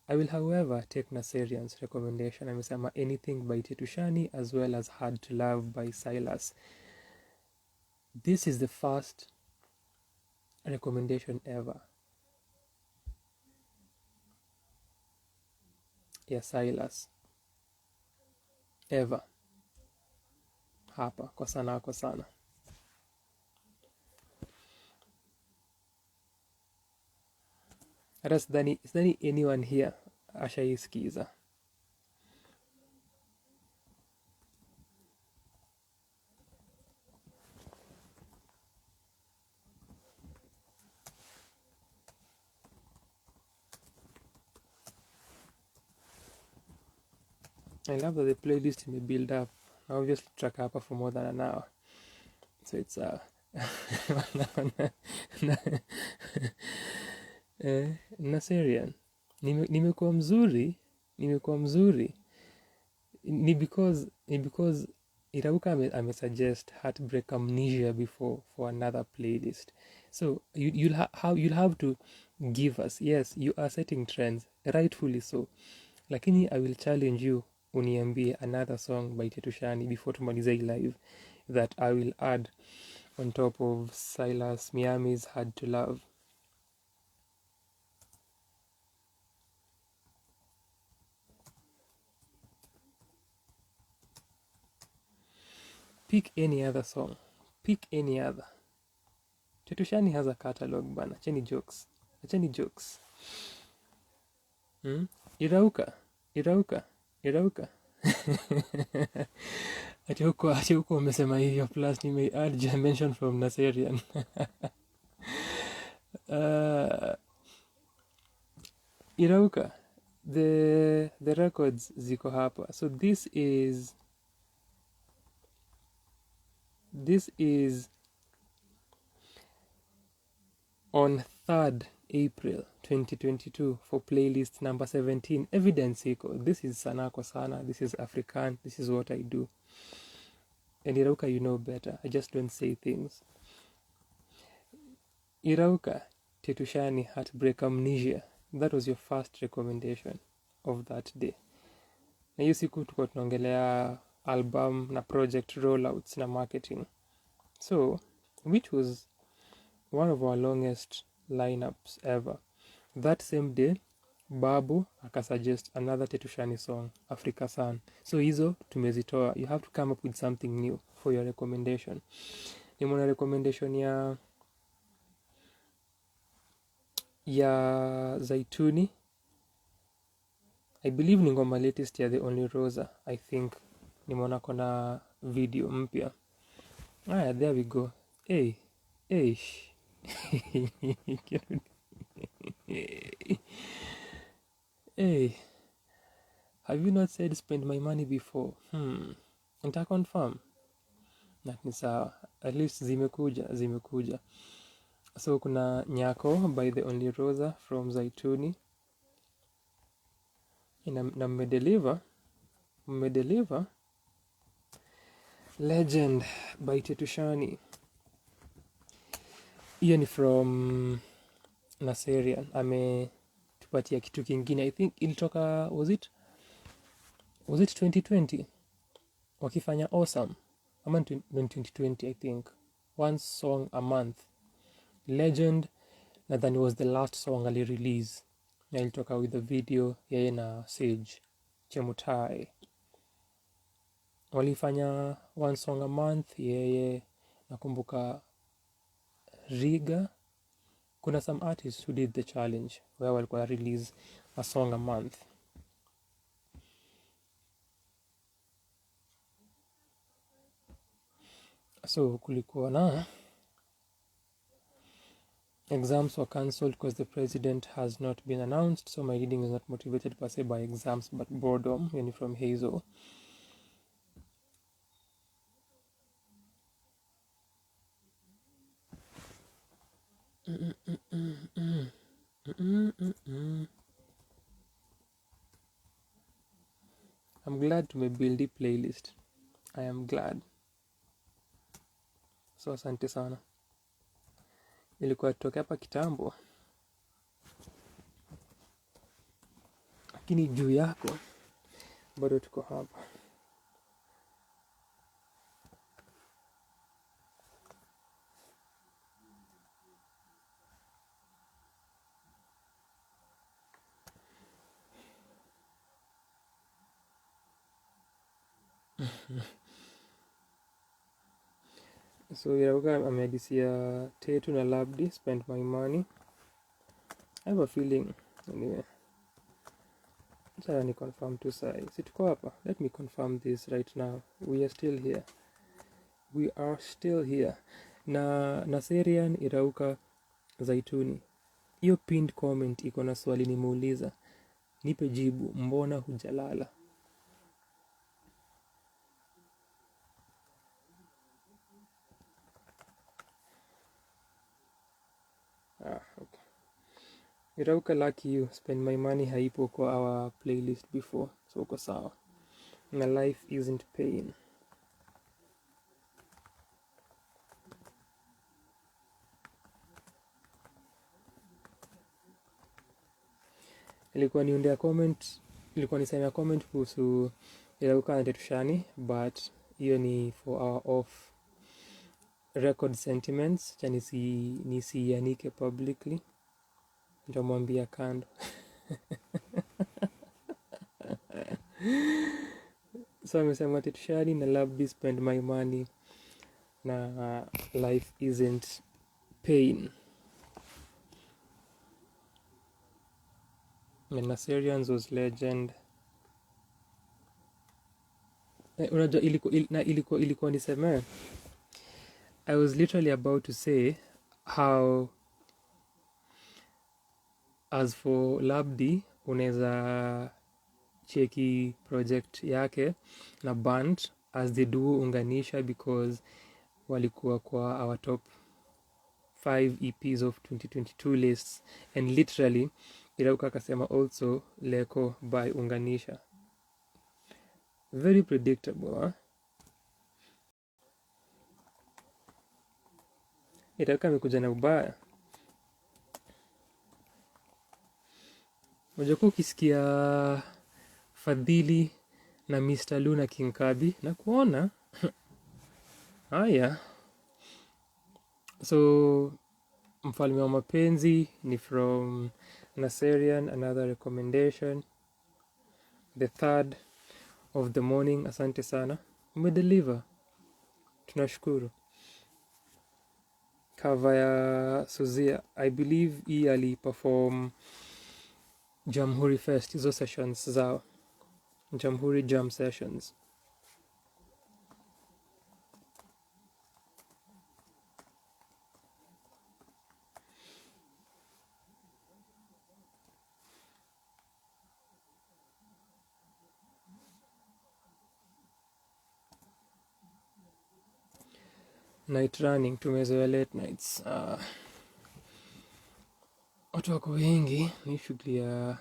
I will however take Naserian's recommendation. Amesema Anything by Titushani as well as Hard to Love by Silas. This is the first recommendation ever. Ya Silas. Ever. Hapa kwa Sanaa. Hata sidhani anyone here ashaisikiza. I love that the playlist may build up. I obviously track hapa for more than an hour. So it's Naserian. Nimekuwa mzuri. Ni because Irauka amesuggest Heartbreak Amnesia before for another playlist. So you'll have to give us. Yes, you are setting trends, rightfully so. Lakini I will challenge you uniambie another song by Tetushani before tumalize live that I will add on top of Silas Miami's Hard to Love. Pick any other song. Pick any other. Tetushani has a catalog bana. Acheni jokes. Irauka. Ati huko umesema hivyo, plus nime add mention from Naserian. Irauka, the records ziko hapa. So this is on 3rd April 2022 for playlist number 17. Evidence iko. This is Sanaa kwa Sanaa. This is African. This is what I do. And Irauka, you know better. I just don't say things. Irauka, Tetushani Heartbreak Amnesia. That was your first recommendation of that day. Na hiyo siku tuko tunaongelea album na project rollouts na marketing. So, which was one of our longest lineups ever. That same day, Babu akasuggest another Tetushani song, Africa Sun. So hizo tumezitoa. You have to come up with something new for your recommendation. Nimeona recommendation ya Zaituni. I believe ni ngoma latest ya The Only Rosa. I think nimeona kona video mpya. There we go. Hey. Hey, have you not said spend my money before? Nita confirm. Na ni sawa. At least zimekuja. So kuna Nyako by The Only Rosa from Zaituni. Na mmedeliver Legend by Tetushani. Hiyo ni from Naserian. Ametupatia kitu kingine. I think ilitoka, was it 2020? Wakifanya Awesome. Ama 2020, I think. One song a month. Legend. Nadhani was the last song ali release. Na ilitoka with the video yeye na Sage Chemutai. Walifanya one song a month. Yeye nakumbuka Riga. Kuna some artists who did the challenge where walikuwa release a song a month. So kulikuwa na exams were cancelled because the president has not been announced. So my reading is not motivated per se by exams but boredom, yani from Hazel. I'm glad to build a playlist. I am glad. So asante sana. Ilikuwa tutoke hapa kitambo. Lakini juu yako bado tuko hapa. So Irauka amedisia Tetu na Labdi spend my money. I have a feeling anyway. Sasa ni confirm tu sai. Si tuko hapa. Let me confirm this right now. We are still here. Na Naserian Irauka Zaituni. Hiyo pinned comment iko na swali nimeuliza. Nipe jibu, mbona hujalala? Okay. Irauka, lucky you. Spend my money haipo kwa our playlist before. So uko sawa. My life isn't pain. Ilikuwa niundea comment. Ilikuwa nisema comment kuhusu Irauka na Tetushani. But hiyo ni for our off record sentiments. Cha nisianike publicly. Nitamwambia kando. So amesema Tetushani na Labdi spend my money na life isn't pain. And Naserians was Legend. Unajua ilikuwa niseme. I was literally about to say how as for Labdi unaweza cheki project yake na band as they do unganisha because walikuwa kwa our top 5 EPs of 2022 lists and literally Irauka akasema also Leko by unganisha. Very predictable, huh? Irauka amekuja na ubaya. Unajua ukisikia Fadhili na Mr. Luna Kinkabi na kuona haya. So Mfalme wa Mapenzi ni from Naserian, another recommendation. The third of the morning, asante sana. Umedeliver. Tunashukuru. Cover ya Suzia, I believe hii aliperform Jamhuri Fest, hizo sessions zao. Jamhuri Jam Sessions. Night running, tumezoea late nights. Watu wako wengi, ni shughuli ya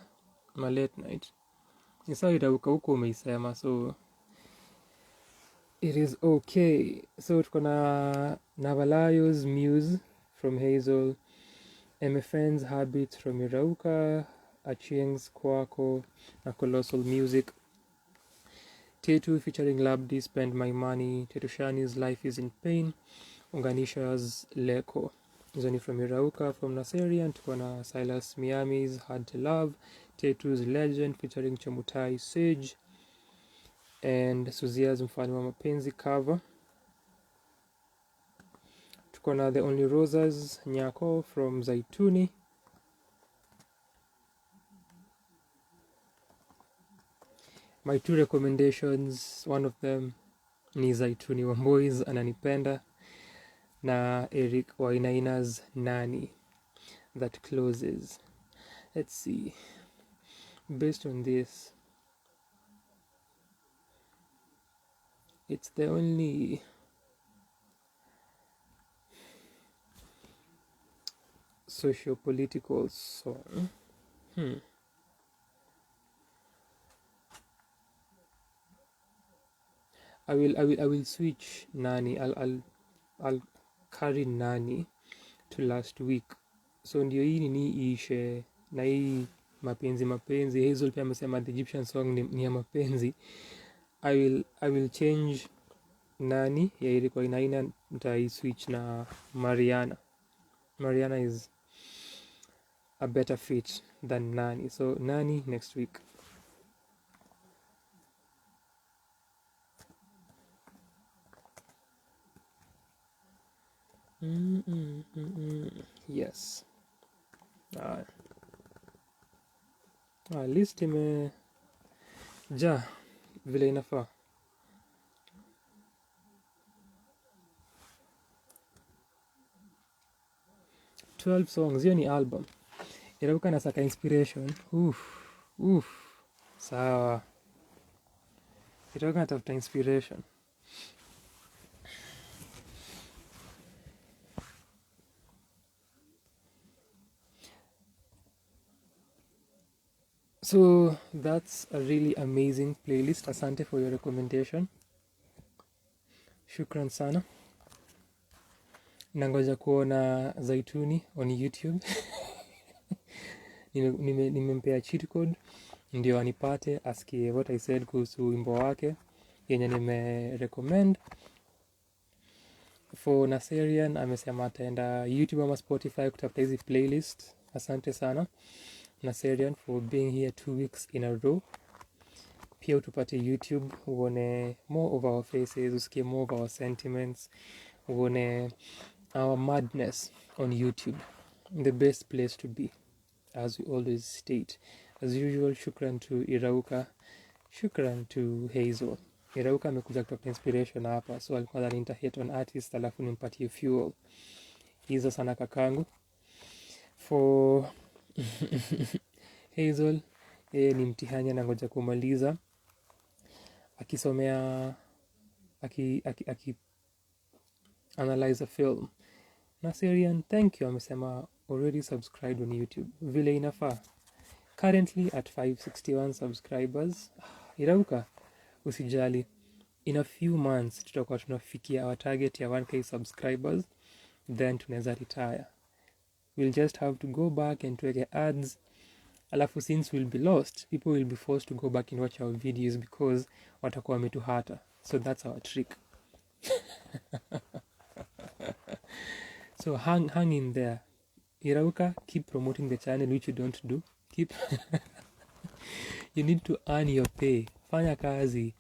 ma late night. Ni sawa itauka huko umeisema, so it is okay. So tuko na Navalayo's Muse from Hazel, MFN's Habits from Irauka, Achieng's Kwako na Colossal Music, Tetu featuring Labdi, Spend My Money, Tetushani's Life is in Pain, Unganisha's Leko. Hizo ni from Irauka. From Naserian tuko na Silas Miami's Hard to Love, Tetu's Legend featuring Chemutai Sage, and Suzia's Mfalme wa Mapenzi cover. Tuko na The Only Rosas Nyako from Zaituni. My two recommendations, one of them ni Zaituni Wamboys Ananipenda na Eric Wainaina's Nani that closes. Let's see. Based on this, it's the only socio-political song. I will switch Nani. I'll carry Nani to last week. So ndio hii nini iishe na hii mapenzi. Hazel pia amesema the Egyptian song ni ya mapenzi. I will change Nani ya ilikuwa inaina, nitai switch na Mariana. Mariana is a better fit than Nani. So Nani next week. Yes. List imejaa vile inafaa. 12 songs, hiyo ni album. Irauka na saka inspiration. Sawa. Irauka natafuta inspiration. So that's a really amazing playlist. Asante for your recommendation. Shukran sana. Nangoja kuona Zaituni on YouTube. Nimempea cheat code ndio anipate asikie what I said kuhusu wimbo wake yenye nimerecommend. For Naserian amesema ataenda YouTube ama Spotify kutafuta hizi playlist. Asante sana Naserian for being here 2 weeks in a row. Pia utupate YouTube uone more of our faces, usikie more of our sentiments, uone our madness on YouTube. The best place to be, as we always state. As usual, shukran to Irauka, shukran to Hazel. Irauka amekuja kutafuta inspiration hapa, so alikuwa ananiita hit on artist alafu nimpatie fuel. Hizo sana kakangu. For Hazel, yeye ni mtihani anangoja kumaliza. Akisomea aki analyze a film. Naserian, thank you, amesema already subscribed on YouTube. Vile inafaa. Currently at 561 subscribers. Irauka, usijali. In a few months, tutakuwa tunafikia our target ya 1k subscribers. Then tunaweza retire. We'll just have to go back and tuweke ads alafu since we'll be lost, people will be forced to go back and watch our videos because watakuwa wametuhata. So that's our trick. So hang in there. Irauka, keep promoting the channel, which you don't do. Keep you need to earn your pay. Fanya kazi.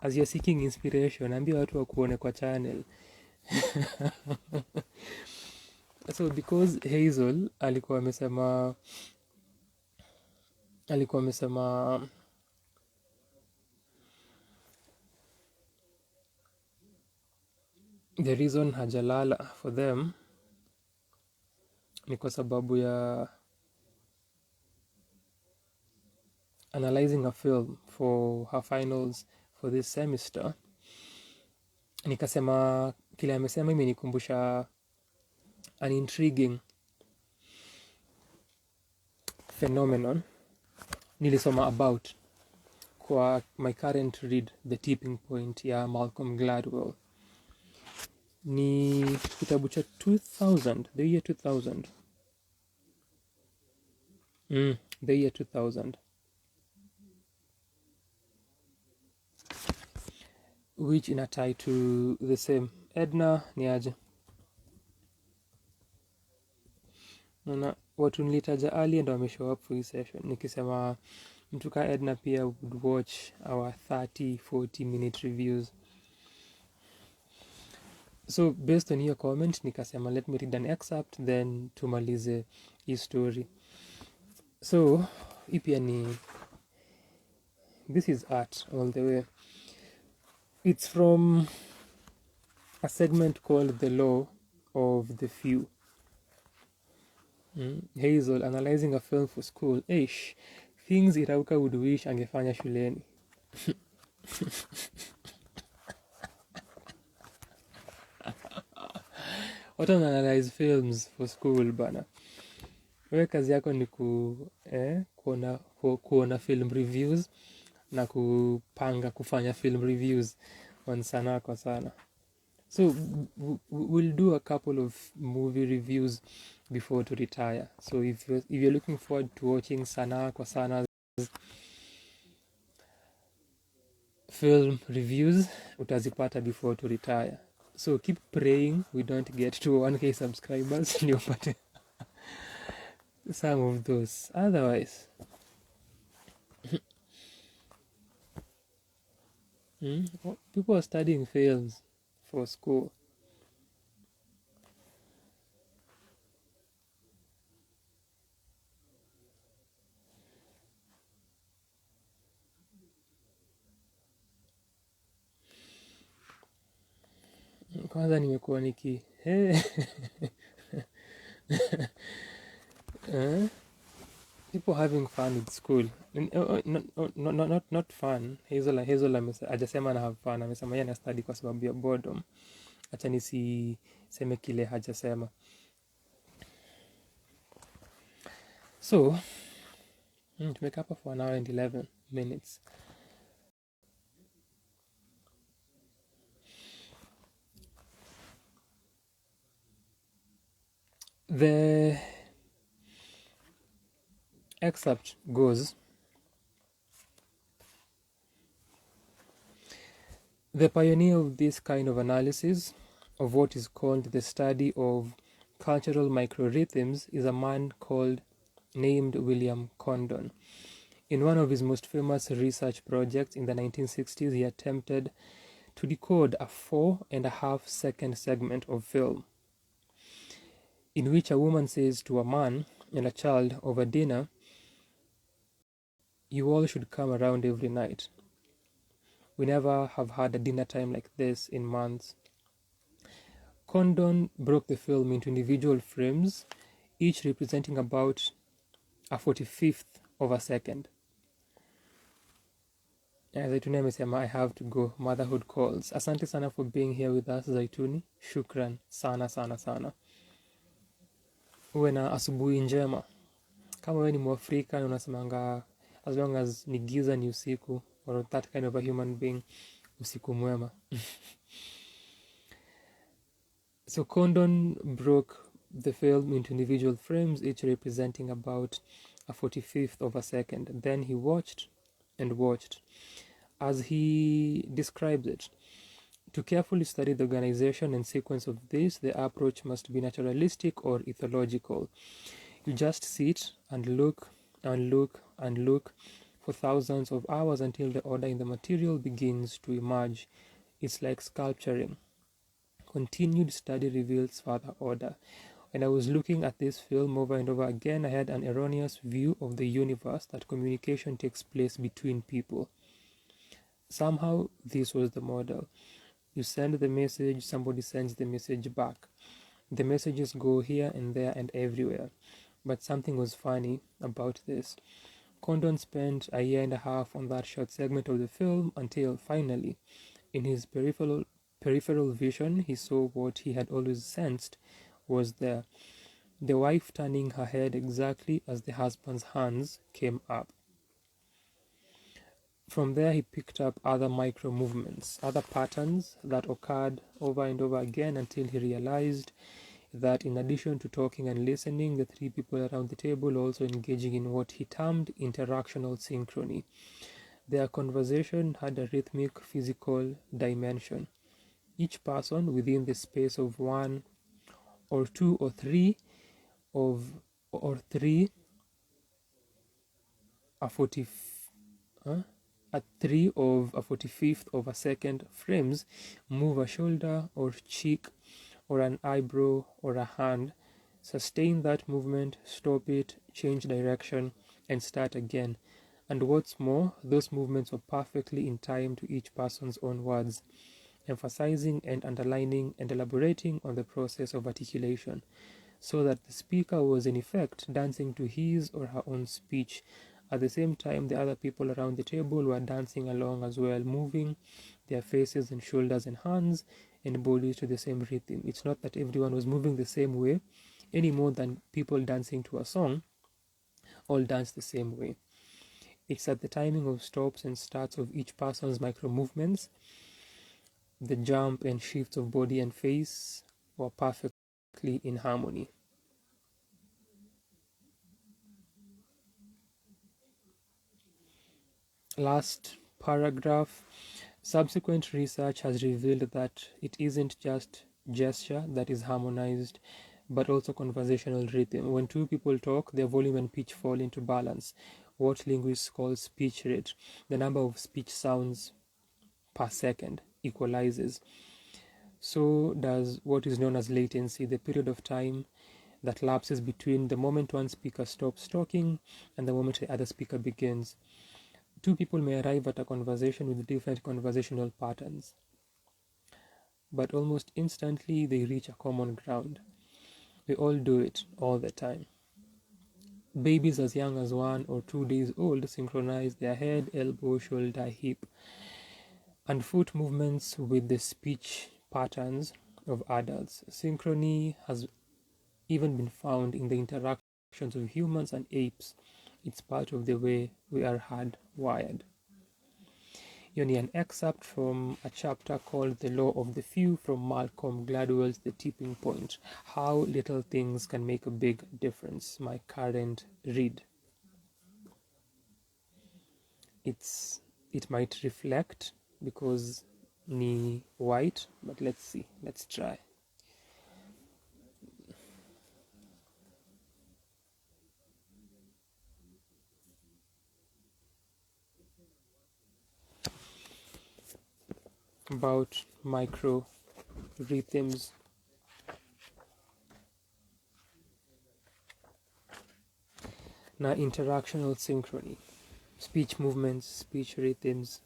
As you're seeking inspiration, ambia watu wakuone kwa channel. So because Hazel alikuwa amesema the reason hajalala for them ni kwa sababu ya analyzing a film for her finals for this semester. Nikasema kile amesema imenikumbusha an intriguing phenomenon nilisoma about kwa my current read, The Tipping Point ya Malcolm Gladwell. Ni kitabu cha 2000, the year 2000. The year 2000. Which ina tie to the same. Edna ni aje? Nana watu nilitaja earlier ndo wameshow up for hii session. Nikisema mtu ka Edna pia would watch our 30-40 minute reviews. So based on your comment nikasema let me read an excerpt then tumalize hii story. So ipia ni this is art all the way. It's from a segment called The Law of the Few. Hazel analyzing a film for school. Ish, things Irauka would wish angefanya shuleni. Watu analyze films for school bana. Wewe kazi yako ni kuona film reviews na kupanga kufanya film reviews on Sanaa kwa Sana. So we'll do a couple of movie reviews before to retire. So if you're looking forward to watching Sanaa kwa Sana's film reviews, utazipata before to retire. So keep praying we don't get to 1K subscribers ndio upate some of those. Otherwise people are studying films for school. Kwanza nimekuwa niki people having fun with school. Not fun. Hazel hajasema na have fun. Amesema yeye ana study kwa sababu ya boredom. Acha nisiseme kile hajasema. So tumeka hapa for an hour and 11 minutes. The excerpt goes, the pioneer of this kind of analysis of what is called the study of cultural microrhythms is a man named William Condon. In one of his most famous research projects in the 1960s, he attempted to decode a 4.5-second segment of film in which a woman says to a man and a child over dinner, "You all should come around every night. We never have had a dinner time like this in months." Condon broke the film into individual frames, each representing about a 45th of a second. Zaituni amesema I have to go, motherhood calls. Asante sana for being here with us Zaituni. Shukran sana sana sana. Uwe na asubuhi njema. Kama wewe ni Mwafrika na unasemanga as long as ni giza ni usiku, or that kind of a human being, usiku mwema. So Condon broke the film into individual frames, each representing about a 45th of a second. Then he watched and watched. As he describes it, to carefully study the organization and sequence of this, the approach must be naturalistic or ethological. You just sit and look and look and look for thousands of hours until the order in the material begins to emerge. It's like sculpturing. Continued study reveals further order. When I was looking at this film over and over again, I had an erroneous view of the universe that communication takes place between people. Somehow, this was the model. You send the message, somebody sends the message back. The messages go here and there and everywhere. But something was funny about this. Condon spent a year and a half on that short segment of the film until finally, in his peripheral vision, he saw what he had always sensed was there. The wife turning her head exactly as the husband's hands came up. From there, he picked up other micro movements, other patterns that occurred over and over again until he realized that in addition to talking and listening, the three people around the table also engaging in what he termed interactional synchrony. Their conversation had a rhythmic physical dimension. Each person within the space of one or two or three a 40 at 3 of a 45th of a second frames move a shoulder or cheek or an eyebrow or a hand, sustain that movement, stop it, change direction, and start again. And what's more, those movements were perfectly in time to each person's own words, emphasizing and underlining and elaborating on the process of articulation, so that the speaker was in effect dancing to his or her own speech. At the same time, the other people around the table were dancing along as well, moving their faces and shoulders and hands and bodies to the same rhythm. It's not that everyone was moving the same way any more than people dancing to a song all dance the same way. It's at the timing of stops and starts of each person's micro movements, the jump and shifts of body and face were perfectly in harmony. Last paragraph. Subsequent research has revealed that it isn't just gesture that is harmonized, but also conversational rhythm. When two people talk, their volume and pitch fall into balance, what linguists call speech rate. The number of speech sounds per second equalizes. So does what is known as latency, the period of time that lapses between the moment one speaker stops talking and the moment the other speaker begins. Two people may arrive at a conversation with different conversational patterns, but almost instantly they reach a common ground. We all do it all the time. Babies as young as 1 or 2 days old synchronize their head, elbow, shoulder, hip, and foot movements with the speech patterns of adults. Synchrony has even been found in the interactions of humans and apes. It's part of the way we are hardwired. You need an excerpt from a chapter called The Law of the Few from Malcolm Gladwell's The Tipping Point, How Little Things Can Make a Big Difference, my current read. It might reflect because ni white, but let's see, let's try. About micro rhythms. Now, interactional synchrony, speech movements, speech rhythms.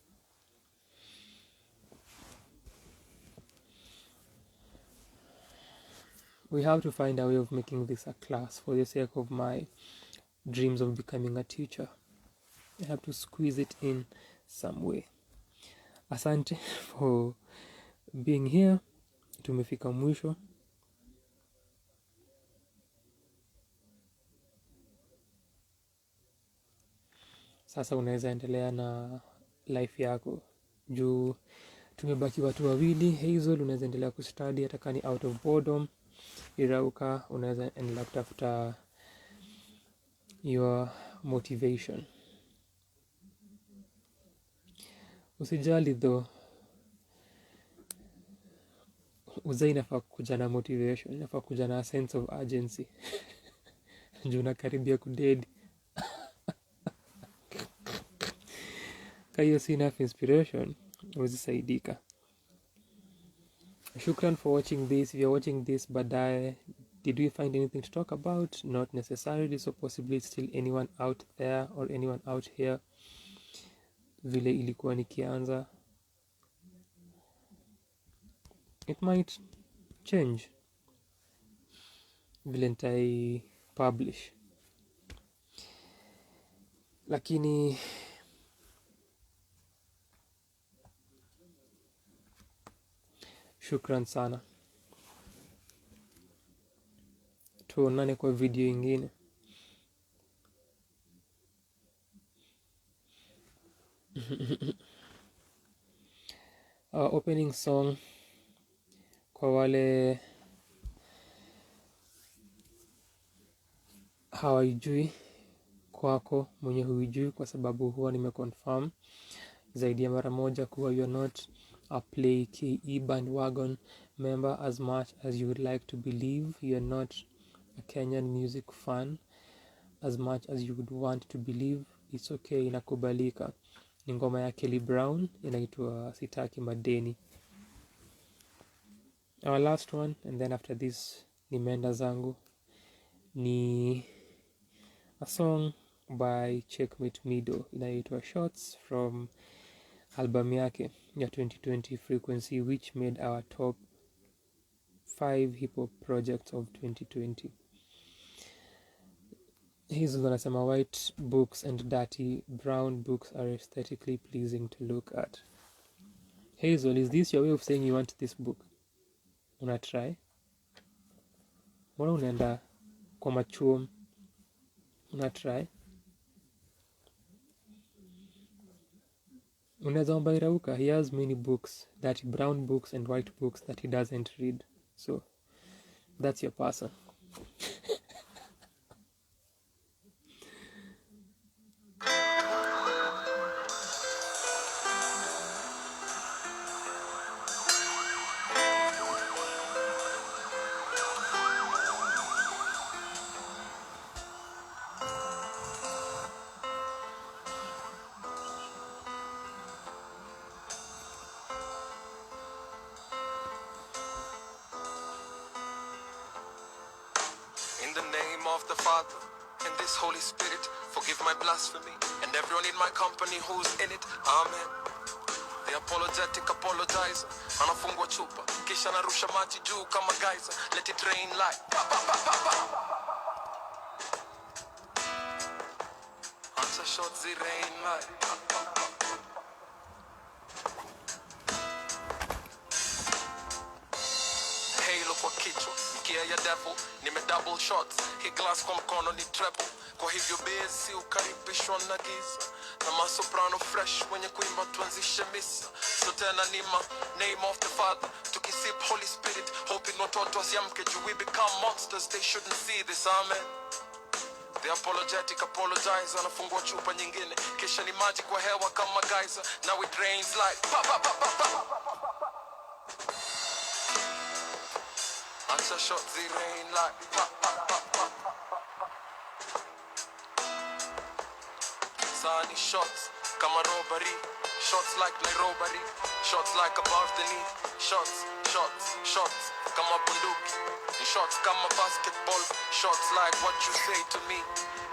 We have to find a way of making this a class for the sake of my dreams of becoming a teacher. I have to squeeze it in some way. Asante for being here. Tumefika mwisho. Sasa unaweza endelea na life yako. Juu tumebaki watu wawili. Hazel unaweza endelea kustudy hata kama ni out of boredom. Irauka unaweza endelea kutafuta your motivation. Usijali though, uzee inafaa kuja na motivation, inafaa kuja na sense of urgency. Juu unakaribia kudedi. Ka hiyo si enough inspiration, huwezi saidika. Shukran for watching this. If you're watching this baadaye, did we find anything to talk about? Not necessarily, so possibly it's still anyone out there or anyone out here. Vile ilikuwa nikianza, it might change vile nitai publish, lakini shukran sana. Tuonane kwa video ingine. Our opening song kwa wale hawaijui, kwako mwenye huijui, kwa sababu huwa nimeconfirm zaidi ya mara moja kuwa you're not a Play KE bandwagon member as much as you would like to believe. You're not a Kenyan music fan as much as you would want to believe. It's okay, inakubalika. Ni ngoma ya Kelly Brown, inaitwa Sitaki Madeni. Our last one, and then after this ni menda zangu, ni a song by Checkmate Mido, inaitwa Shots, from album yake ya 2020 Frequency, which made our top 5 hip hop projects of 2020. He's gonna say, white books and dirty brown books are aesthetically pleasing to look at. Hazel, is this your way of saying you want this book? Una try? Mbona unaenda kwa machuom? Una try? Unaweza omba Irauka. He has many books, dirty brown books and white books that he doesn't read. So, that's your person. In the name of the Father and this Holy Spirit, forgive my blasphemy and everyone in my company who's in it. Amen. The apologetic apologizer anafungwa chupa kisha narusha maji juu kama geyser. Let it rain like pa pa pa pa pa. Answer shots the rain like pa pa pa. Halo kwa kichwa kia ya devil, nime double shots, hii glass kwa mkono ni treble. Kwa hivyo bezi ukaribishwa na giza, na masoprano fresh wenye kuimba tuanzishe misa. So tena ni name of the Father, tukisip Holy Spirit, hoping watoto wasiamke juu we become monsters, they shouldn't see this, amen. The apologetic apologizer anafungua chupa nyingine, kisha ni maji kwa hewa kama geyser. Now it rains like pa pa pa pa pa. Answer shots the rain like pa pa pa pa. Sunny shots kama robbery, shots like Nairobi, shots like above the knee, shots, shots, shots kama bunduki, shots kama basketball, shots like what you say to me.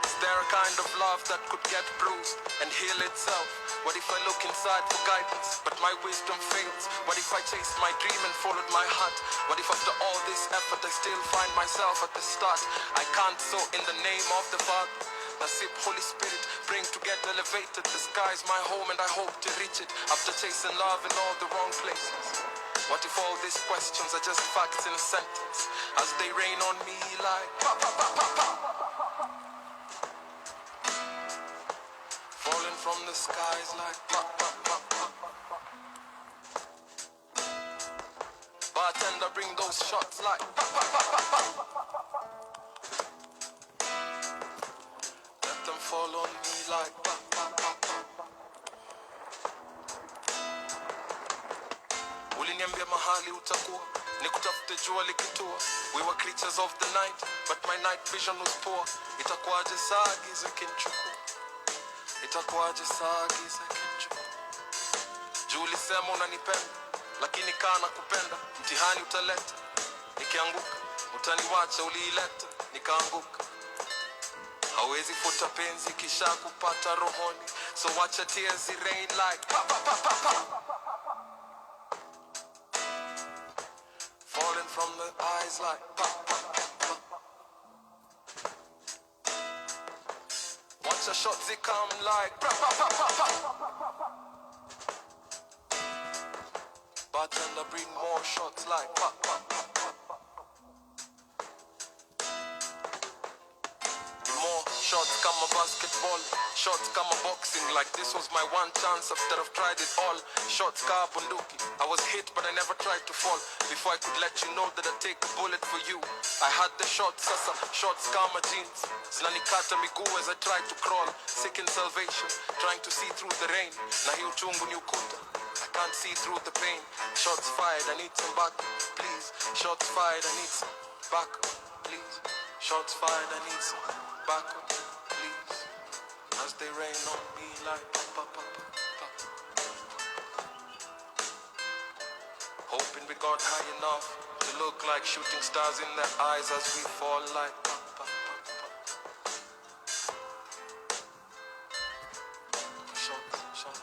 Is there a kind of love that could get bruised and heal itself? What if I look inside for guidance, but my wisdom fails? What if I chased my dream and followed my heart? What if after all this effort I still find myself at the start? I can't, so in the name of the Father, Nasib Holy Spirit, bring together elevated. The sky's my home and I hope to reach it after chasing love in all the wrong places. What if all these questions are just facts in a sentence, as they rain on me like pa pa pa pa pa. Falling from the skies like pa pa pa pa. Bartender, bring those shots like pa pa pa pa pa. Let them fall on me like pa pa pa pa. Uliniambia mahali utakuwa, nikutafute jua likitua. We were creatures of the night, but my night vision was poor. Itakuwaje saa giza kinchukua, itakuwaje saa giza kinchukua. Juu ulisema unanipenda, lakini kaa nakupenda. Mtihani utaleta, nikianguka utaniwacha. Uliileta, nikaanguka. Hawezi futa penzi kisha kupata rohoni, so watch tears rain like pa pa pa pa pa. Falling from the eyes like pa pa pa pa. Watch the shots they come like pa pa pa pa pa. Bartender bring more shots like pa pa pa pa. More shots come a basketball, shots come a boxing. Like this was my one chance after I've tried it all. Shots ka bunduki, I was hit but I never tried to fall. Before I could let you know that I take a bullet for you, I had the shots, sasa shots kama jeans. Zinanikata miguu as I tried to crawl, seeking salvation, trying to see through the rain. Na hii uchungu ni ukuta, I can't see through the pain. Shots fired, I need some backup, please. Shots fired, I need some backup, please. Shots fired, I need some backup, please. As they rain on me like pa pa pa pa pa. Hoping we got high enough to look like shooting stars in their eyes as we fall like pa pa pa pa. Shots, shots.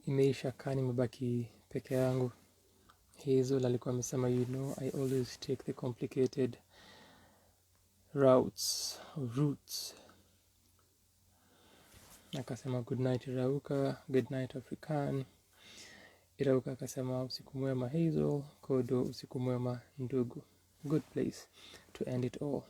Imeisha kaa nimebaki peke yangu. Hazel alikuwa amesema, you know, I always take the complicated routes. Akasema good night Irauka, good night African. Irauka akasema usiku mwema Hazel, Kodo usiku mwema ndugu. Good place to end it all.